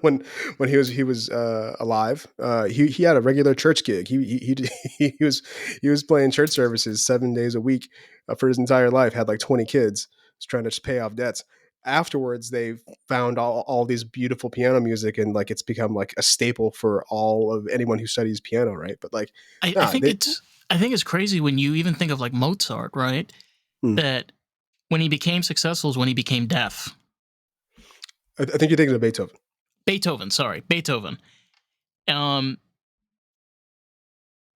when when he was alive. He had a regular church gig. He was playing church services 7 days a week for his entire life. Had like 20 kids. Was trying to just pay off debts. Afterwards, they found all these beautiful piano music, and like it's become like a staple for all of anyone who studies piano, right? But like, I nah, think it's crazy when you even think of like Mozart, right? hmm. That when he became successful is when he became deaf. I think you're thinking of Beethoven. Beethoven. Um,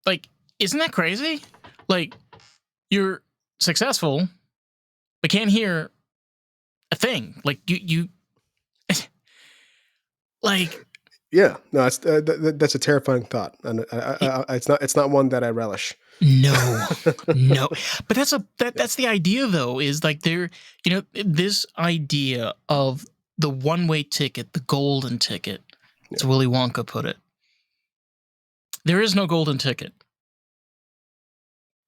like, isn't that crazy? Like, you're successful, but can't hear a thing. Like, you like, Yeah, no, that's a terrifying thought, and it's not one that I relish. no, no. But Yeah. that's the idea, though. Is like this idea of the one-way ticket, the golden ticket, as Yeah. Willy Wonka put it. There is no golden ticket.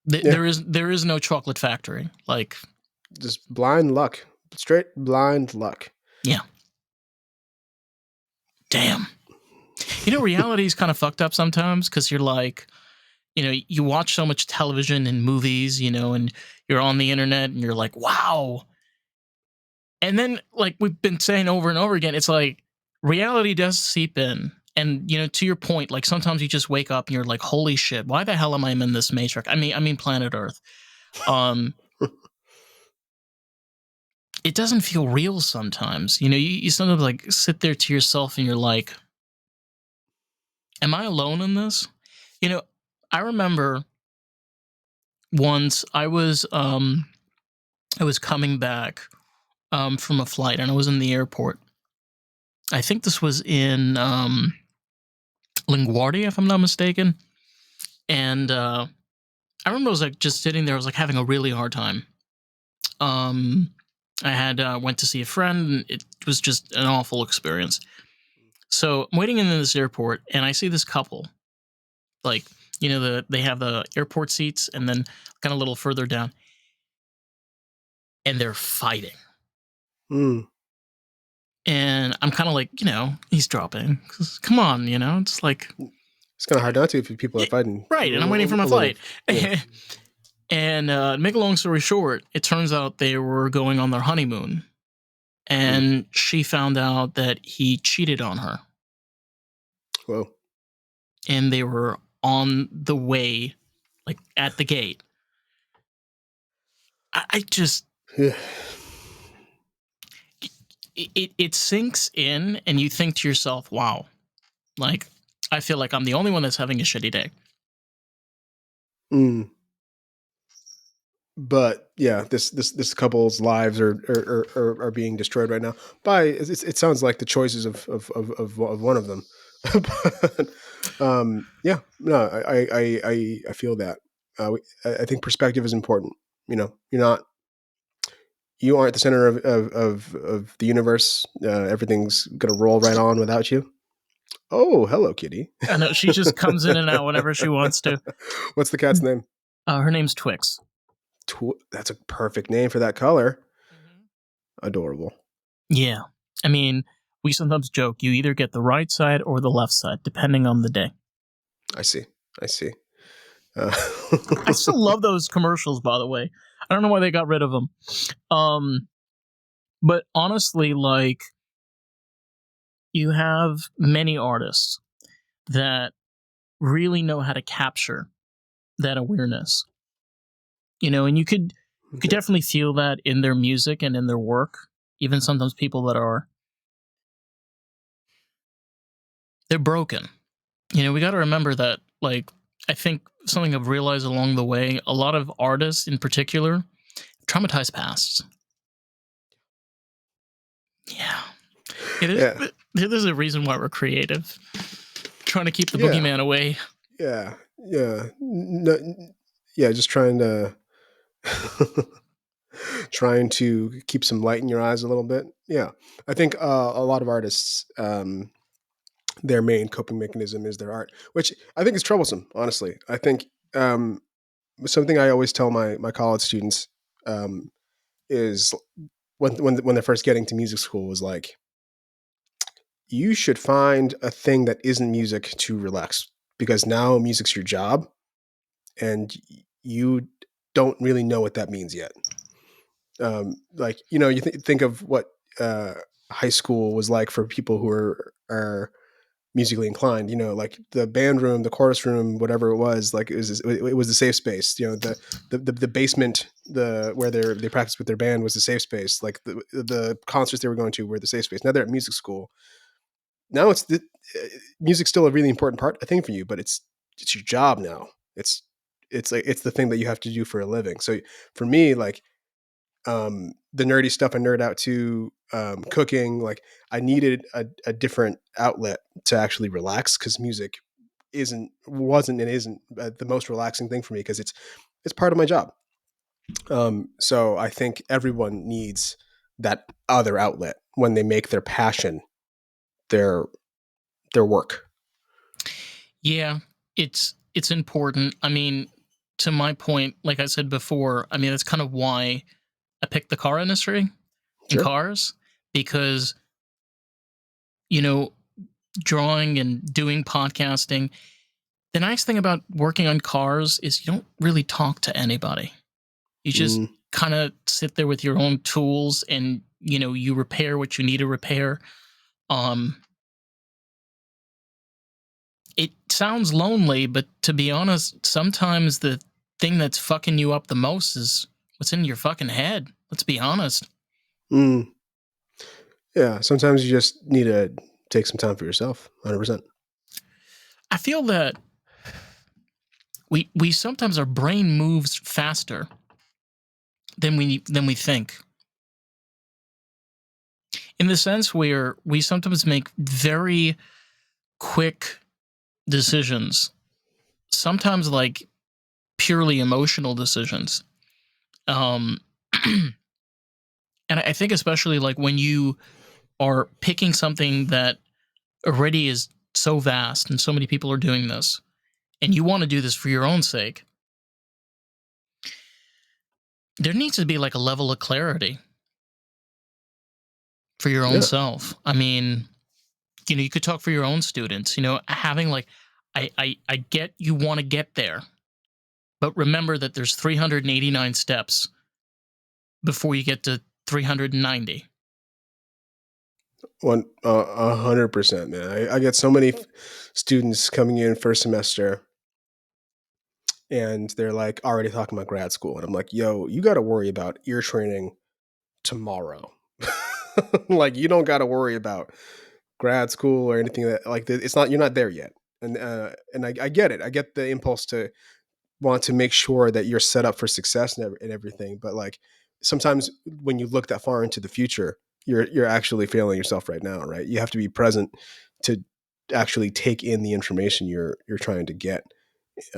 Yeah. There is no chocolate factory. Like, Just blind luck, straight blind luck. yeah, damn. Reality is kind of fucked up sometimes because you're like, you watch so much television and movies, and you're on the internet and you're like, wow. And then, like we've been saying over and over again, it's like reality does seep in. And, to your point, like sometimes you just wake up and you're like, holy shit, why the hell am I in this matrix? I mean planet Earth. It doesn't feel real sometimes. You sometimes like sit there to yourself and you're like, am I alone in this? I remember once I was coming back from a flight and I was in the airport. I think this was in LaGuardia, if I'm not mistaken. And I remember I was like just sitting there. I was like having a really hard time. I had went to see a friend, and it was just an awful experience. So I'm waiting in this airport, and I see this couple. Like, they have the airport seats, and then kind of a little further down, and they're fighting. Mm. And I'm kind of like, he's dropping. Come on, it's like, It's kind of hard not to if people are fighting. right. And I'm waiting for my a little, flight. yeah. And make a long story short, it turns out they were going on their honeymoon. And she found out that he cheated on her. Whoa. And they were on the way, like at the gate. I just, Yeah. it sinks in, and you think to yourself, wow, like, I feel like I'm the only one that's having a shitty day. Mm. But yeah, this couple's lives are being destroyed right now by it sounds like the choices of one of them. But, yeah, no, I feel that. I think perspective is important. You aren't the center of the universe. Everything's gonna roll right on without you. Oh, hello, kitty. I know she just comes in and out whenever she wants to. What's the cat's name? Her name's Twix. That's a perfect name for that color. Adorable. Yeah. I mean, we sometimes joke you either get the right side or the left side, depending on the day. I see. I still love those commercials, by the way. I don't know why they got rid of them. But honestly, like, you have many artists that really know how to capture that awareness. And you could definitely feel that in their music and in their work. Even sometimes people that they're broken. We got to remember that, like, I think something I've realized along the way, a lot of artists in particular, traumatized pasts. Yeah. There's a reason why we're creative. Trying to keep the boogeyman away. Yeah. No, yeah, just trying to keep some light in your eyes a little bit. Yeah. I think a lot of artists their main coping mechanism is their art, which I think is troublesome. Honestly, I think something I always tell my college students um, is when they're first getting to music school is like, you should find a thing that isn't music to relax, because now music's your job and you don't really know what that means yet. Like, you think of what uh, high school was like for people who are musically inclined. Like the band room, the chorus room, whatever it was. Like it was the safe space. The basement, where they practiced with their band was the safe space. Like the concerts they were going to were the safe space. Now they're at music school. Now music's still a really important part, I think, for you, but it's your job now. It's the thing that you have to do for a living. So for me, like, the nerdy stuff I nerd out to, cooking, like I needed a different outlet to actually relax, because music wasn't and isn't the most relaxing thing for me, because it's part of my job. So I think everyone needs that other outlet when they make their passion their work. Yeah, it's important. I mean, to my point, like I said before, I mean that's kind of why I picked the car industry and Sure. cars, because you know, drawing and doing podcasting, the nice thing about working on cars is you don't really talk to anybody. You just Mm, kind of sit there with your own tools and you repair what you need to repair. Um it sounds lonely, but to be honest, sometimes the thing that's fucking you up the most is what's in your fucking head. Let's be honest. mm. Yeah, sometimes you just need to take some time for yourself. 100%. I feel that we sometimes our brain moves faster than we think. In the sense where we sometimes make very quick decisions, sometimes like purely emotional decisions. Um and I think especially like when you are picking something that already is so vast and so many people are doing this and you want to do this for your own sake, there needs to be like a level of clarity for your own Yeah. self. I mean, you could talk for your own students, having like, I get you want to get there, but remember that there's 389 steps before you get to 390. 100%, man. I get so many students coming in first semester, and they're like already talking about grad school, and I'm like, yo, you got to worry about ear training tomorrow. Like, you don't got to worry about grad school or anything that, like, it's not, you're not there yet. And I get it. I get the impulse to want to make sure that you're set up for success and everything. But like, sometimes when you look that far into the future, you're actually failing yourself right now, right? You have to be present to actually take in the information you're trying to get, It,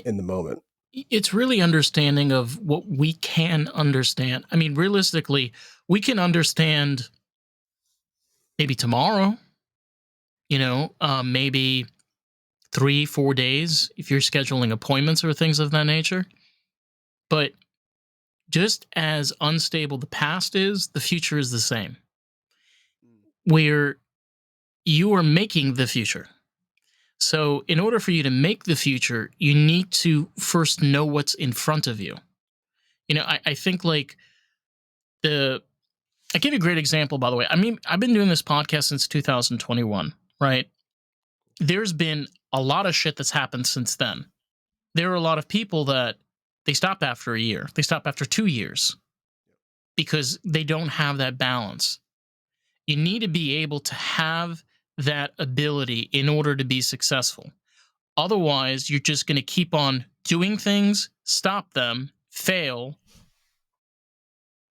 in the moment. it's really understanding of what we can understand. I mean, realistically, we can understand maybe tomorrow, maybe 3-4 days if you're scheduling appointments or things of that nature. But just as unstable the past is, the future is the same, where you are making the future. So, in order for you to make the future, you need to first know what's in front of you. I think like the I give you a great example, by the way. I mean, I've been doing this podcast since 2021, right? There's been a lot of shit that's happened since then. There are a lot of people that they stop after a year, they stop after 2 years because they don't have that balance. You need to be able to have that ability in order to be successful. Otherwise, you're just going to keep on doing things, stop them, fail,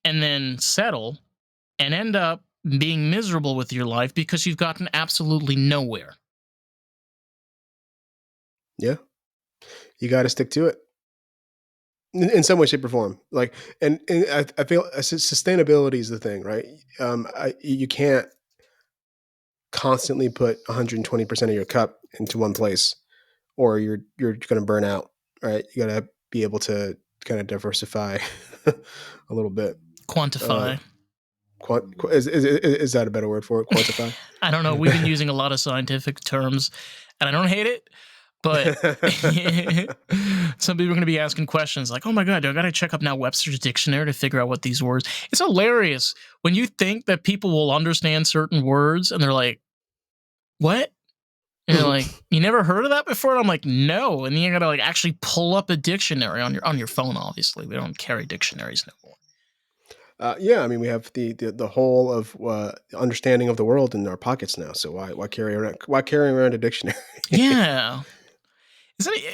and then settle and end up being miserable with your life because you've gotten absolutely nowhere. Yeah, you got to stick to it in some way, shape, or form. Like, and I feel sustainability is the thing, right? You can't constantly put 120% of your cup into one place, or you're going to burn out, right? You got to be able to kind of diversify a little bit. Quantify. Is that a better word for it? Quantify? I don't know. We've been using a lot of scientific terms, and I don't hate it, but some people are going to be asking questions like, oh my God, do I got to check up now Webster's dictionary to figure out what these words? It's hilarious when you think that people will understand certain words and they're like, what? And you're like, you never heard of that before? And I'm like, no. And then you got to like actually pull up a dictionary on your phone. Obviously, we don't carry dictionaries no more. Yeah, I mean, we have the whole of understanding of the world in our pockets now. So why carry around a dictionary? Yeah.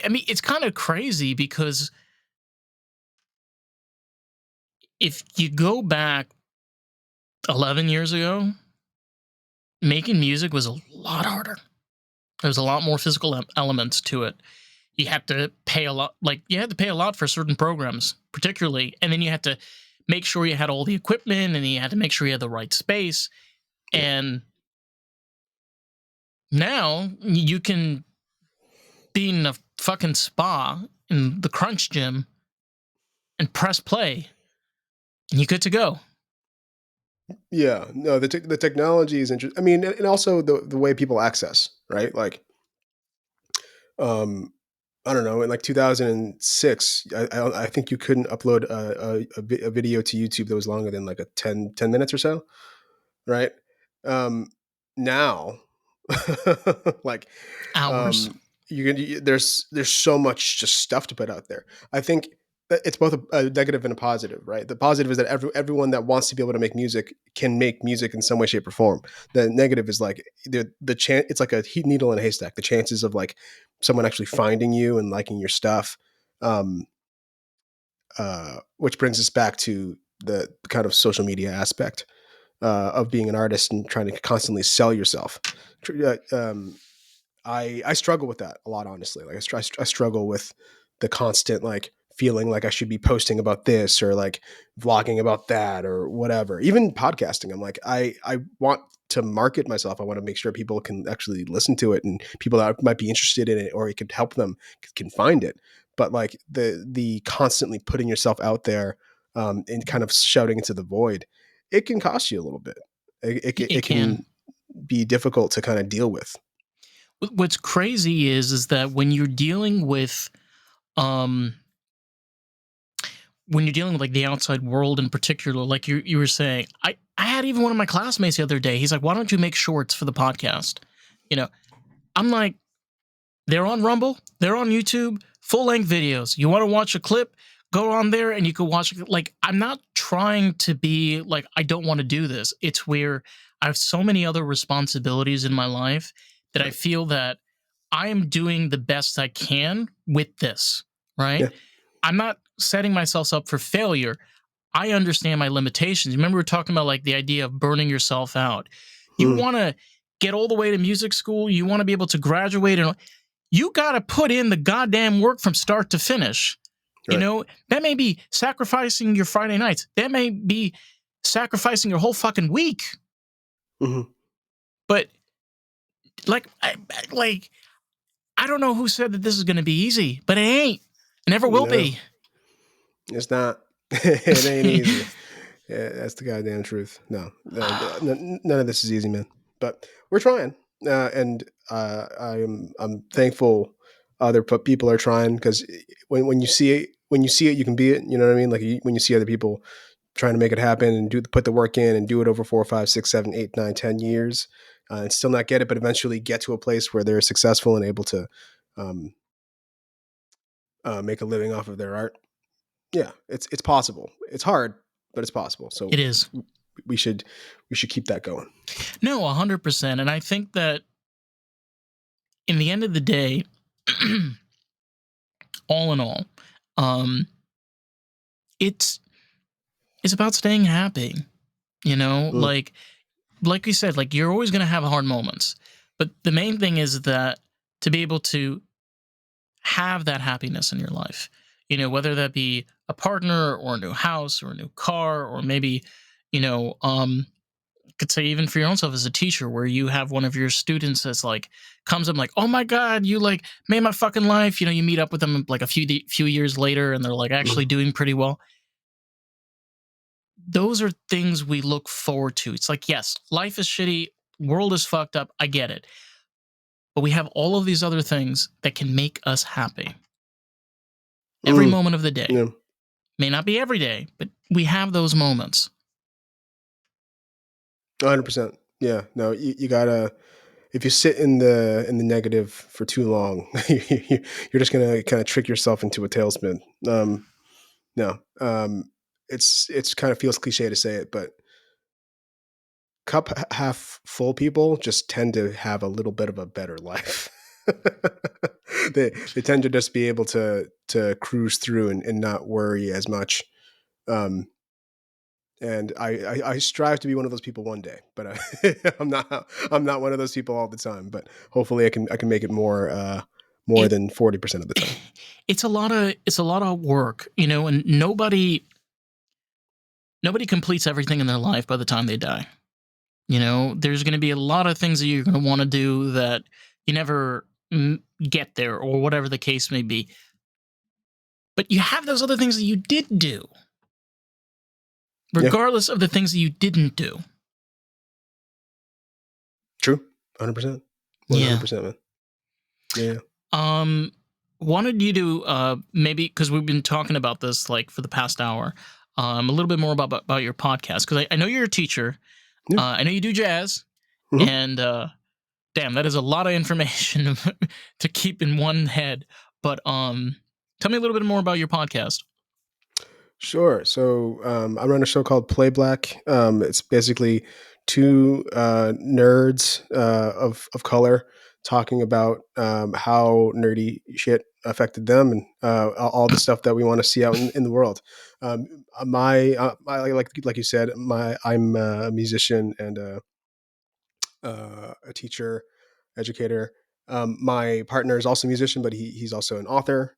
I mean, it's kind of crazy because if you go back 11 years ago, making music was a lot harder. There's a lot more physical elements to it. You had to pay a lot, for certain programs, particularly, and then you had to make sure you had all the equipment, and you had to make sure you had the right space. Yeah. And now you can be in a fucking spa in the Crunch Gym and press play, and you're good to go. Yeah, no, the technology is interesting. I mean, and also the way people access, right? Like, I don't know, in like 2006, I think you couldn't upload a video to YouTube that was longer than like 10 minutes or so, right? Now, like, Hours. there's so much just stuff to put out there. I think that it's both a negative and a positive, right? The positive is that everyone that wants to be able to make music can make music in some way, shape, or form. The negative is like the chance. It's like a heat needle in a haystack. The chances of like someone actually finding you and liking your stuff, which brings us back to the kind of social media aspect of being an artist and trying to constantly sell yourself. I struggle with that a lot, honestly. Like I struggle with the constant like feeling like I should be posting about this or like vlogging about that or whatever. Even podcasting, I'm like I want to market myself. I want to make sure people can actually listen to it and people that might be interested in it or it could help them can find it. But like the constantly putting yourself out there and kind of shouting into the void, it can cost you a little bit. It can be difficult to kind of deal with. What's crazy is that when you're dealing with like the outside world in particular, like you were saying, I had even one of my classmates the other day. He's like, why don't you make shorts for the podcast? You know, I'm like, they're on Rumble, they're on YouTube, full length videos. You want to watch a clip? Go on there and you can watch. Like, I'm not trying to be like, I don't want to do this. It's where I have so many other responsibilities in my life that I feel that I am doing the best I can with this, right? Yeah. I'm not setting myself up for failure. I understand my limitations. Remember, we were talking about like the idea of burning yourself out. You want to get all the way to music school. You want to be able to graduate, and you got to put in the goddamn work from start to finish. Right. You know, that may be sacrificing your Friday nights. That may be sacrificing your whole fucking week. Mm-hmm. But like, I don't know who said that this is going to be easy, but it ain't. It never will be. It's not. It ain't easy. Yeah, that's the goddamn truth. No, none of this is easy, man. But we're trying, and I'm thankful other people are trying because when you see it, you can be it. You know what I mean? Like when you see other people trying to make it happen and put the work in and do it over 4, 5, 6, 7, 8, 9, 10 years, and still not get it, but eventually get to a place where they're successful and able to make a living off of their art. Yeah, it's possible. It's hard, but it's possible. So It is. We should keep that going. No, 100%. And I think that in the end of the day, all in all, it's about staying happy. You know, like we said, like you're always going to have hard moments, but the main thing is that to be able to have that happiness in your life, you know, whether that be a partner or a new house or a new car or maybe, you know, could say even for your own self as a teacher, where you have one of your students that's like comes up like, oh my god, you like made my fucking life. You know, you meet up with them like a few years later, and they're like actually doing pretty well. Those are things we look forward to. It's like, yes, life is shitty, world is fucked up. I get it, but we have all of these other things that can make us happy every moment of the day. Yeah. May not be every day, but we have those moments. 100%. Yeah. No, you gotta. If you sit in the negative for too long, you're just gonna kind of trick yourself into a tailspin. No, it's kind of feels cliche to say it, but cup half full people just tend to have a little bit of a better life. They tend to just be able to cruise through and not worry as much. And I strive to be one of those people one day, but I'm not one of those people all the time. But hopefully I can make it more than 40% of the time. It's a lot of work, you know, and nobody completes everything in their life by the time they die. You know, there's going to be a lot of things that you're going to want to do that you never get there, or whatever the case may be. But you have those other things that you did do, regardless of the things that you didn't do. True, 100%, 100%, man. Yeah. Wanted you to maybe, because we've been talking about this like for the past hour, a little bit more about your podcast, because I know you're a teacher. Yeah. I know you do jazz, and damn, that is a lot of information to keep in one head. But tell me a little bit more about your podcast. Sure. So I run a show called PlayBlack. It's basically two nerds of color talking about how nerdy shit affected them, and all the stuff that we want to see out in the world. I like you said, I'm a musician and a teacher, educator. My partner is also a musician, but he's also an author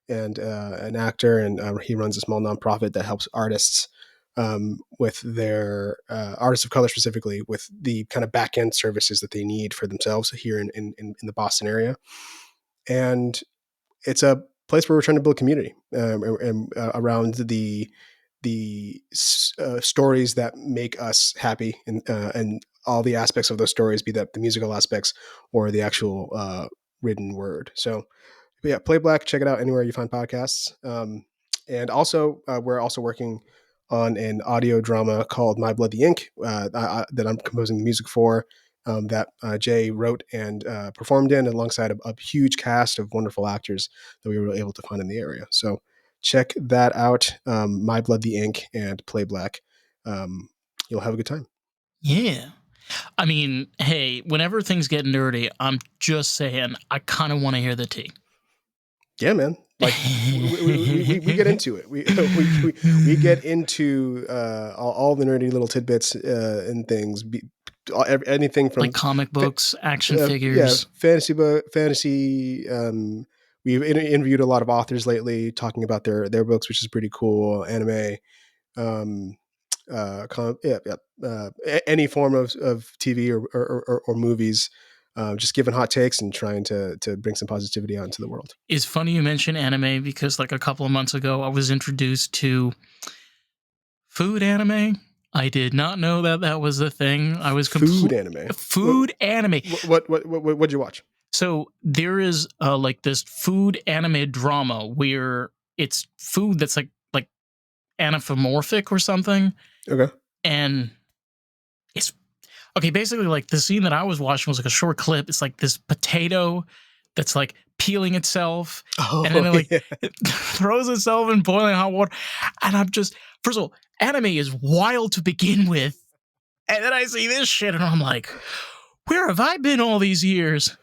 and an actor, and he runs a small nonprofit that helps artists with their artists of color specifically with the kind of back end services that they need for themselves here in the Boston area. And it's a place where we're trying to build community and around the stories that make us happy, and all the aspects of those stories, be that the musical aspects or the actual written word. So yeah, PlayBlack, check it out anywhere you find podcasts. And also, we're also working on an audio drama called My Blood the Ink that I'm composing the music for, that Jay wrote and performed in alongside a huge cast of wonderful actors that we were able to find in the area. So check that out, My Blood the Ink and PlayBlack. You'll have a good time. Yeah. I mean, hey, whenever things get nerdy, I'm just saying, I kind of want to hear the tea. Yeah, man. Like we get into it. We get into all the nerdy little tidbits and things. Anything from like comic books, action figures, fantasy. We've interviewed a lot of authors lately talking about their books, which is pretty cool. Anime, any form of TV or movies. Just giving hot takes and trying to bring some positivity out into the world. It's funny you mention anime, because like a couple of months ago, I was introduced to food anime. I did not know that was the thing. I was food anime. Anime. What'd you watch? So there is like this food anime drama where it's food that's like anthropomorphic or something. Okay. And it's okay. Basically, like the scene that I was watching was like a short clip. It's like this potato that's like peeling itself, and then it throws itself in boiling hot water. And I'm just, first of all, anime is wild to begin with, and then I see this shit, and I'm like, where have I been all these years?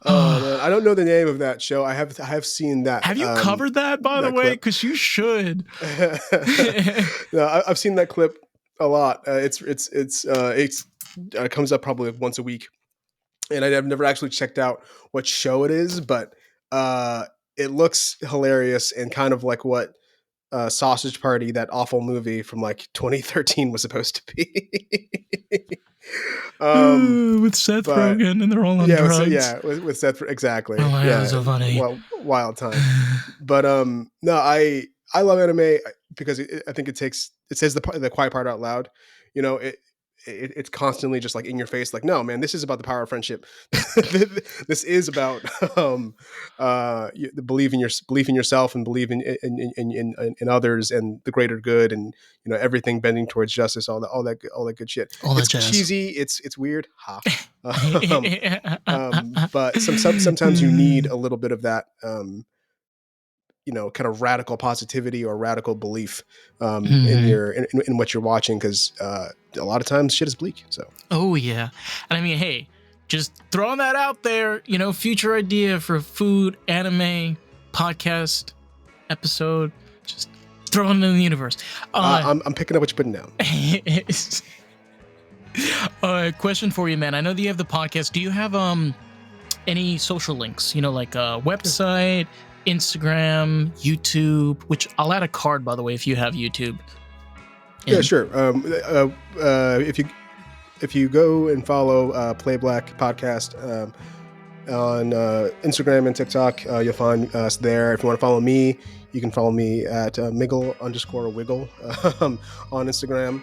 Oh man, I don't know the name of that show. I have seen that. Have you covered that, by the way? Because you should. No, I've seen that clip a lot. It comes up probably once a week, and I've never actually checked out what show it is, but it looks hilarious and kind of like what Sausage Party, that awful movie from like 2013 was supposed to be. With Seth but Rogen, and they're all on drugs. With Seth, exactly. Oh my God, Yeah, that's so funny. wild time. But no, I love anime because I think it says the quiet part out loud. You know, it's constantly just like in your face, like, no, man, this is about the power of friendship. This is about the belief in yourself and believe in others and the greater good, and you know, everything bending towards justice, all that good shit. All that It's jazz. cheesy, it's weird, but sometimes you need a little bit of that. You know, kind of radical positivity or radical belief in what you're watching, because a lot of times shit is bleak. So oh yeah, and I mean, hey, just throwing that out there, you know, future idea for food anime podcast episode, just throwing it in the universe. I'm picking up what you're putting down. Question for you, man. I know that you have the podcast. Do you have any social links? You know, like a website, Instagram, YouTube, which I'll add a card, by the way, if you have YouTube. Yeah, sure. If you go and follow PlayBlack podcast on Instagram and TikTok, you'll find us there. If you want to follow me, you can follow me at Miguel_Wiggle on Instagram.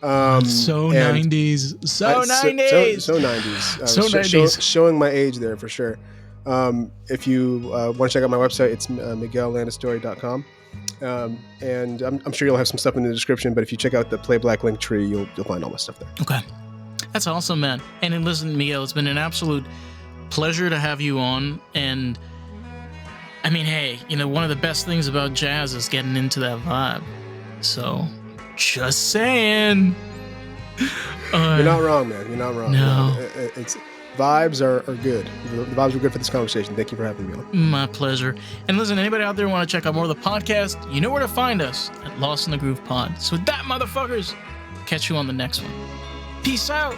So 90s. So 90s. So 90s. So 90s. Showing my age there for sure. If you want to check out my website, it's MiguelLandestoy.com. And I'm sure you'll have some stuff in the description, but if you check out the PlayBlack link tree, you'll find all my stuff there. Okay. That's awesome, man. And then listen, Miguel, it's been an absolute pleasure to have you on. And I mean, hey, you know, one of the best things about jazz is getting into that vibe. So just saying. You're not wrong, man. You're not wrong. No. It's vibes are good. The vibes are good for this conversation. Thank you for having me on. My pleasure. And listen, anybody out there want to check out more of the podcast, you know where to find us at Lost in the Groove Pod. So with that, motherfuckers, catch you on the next one. Peace out.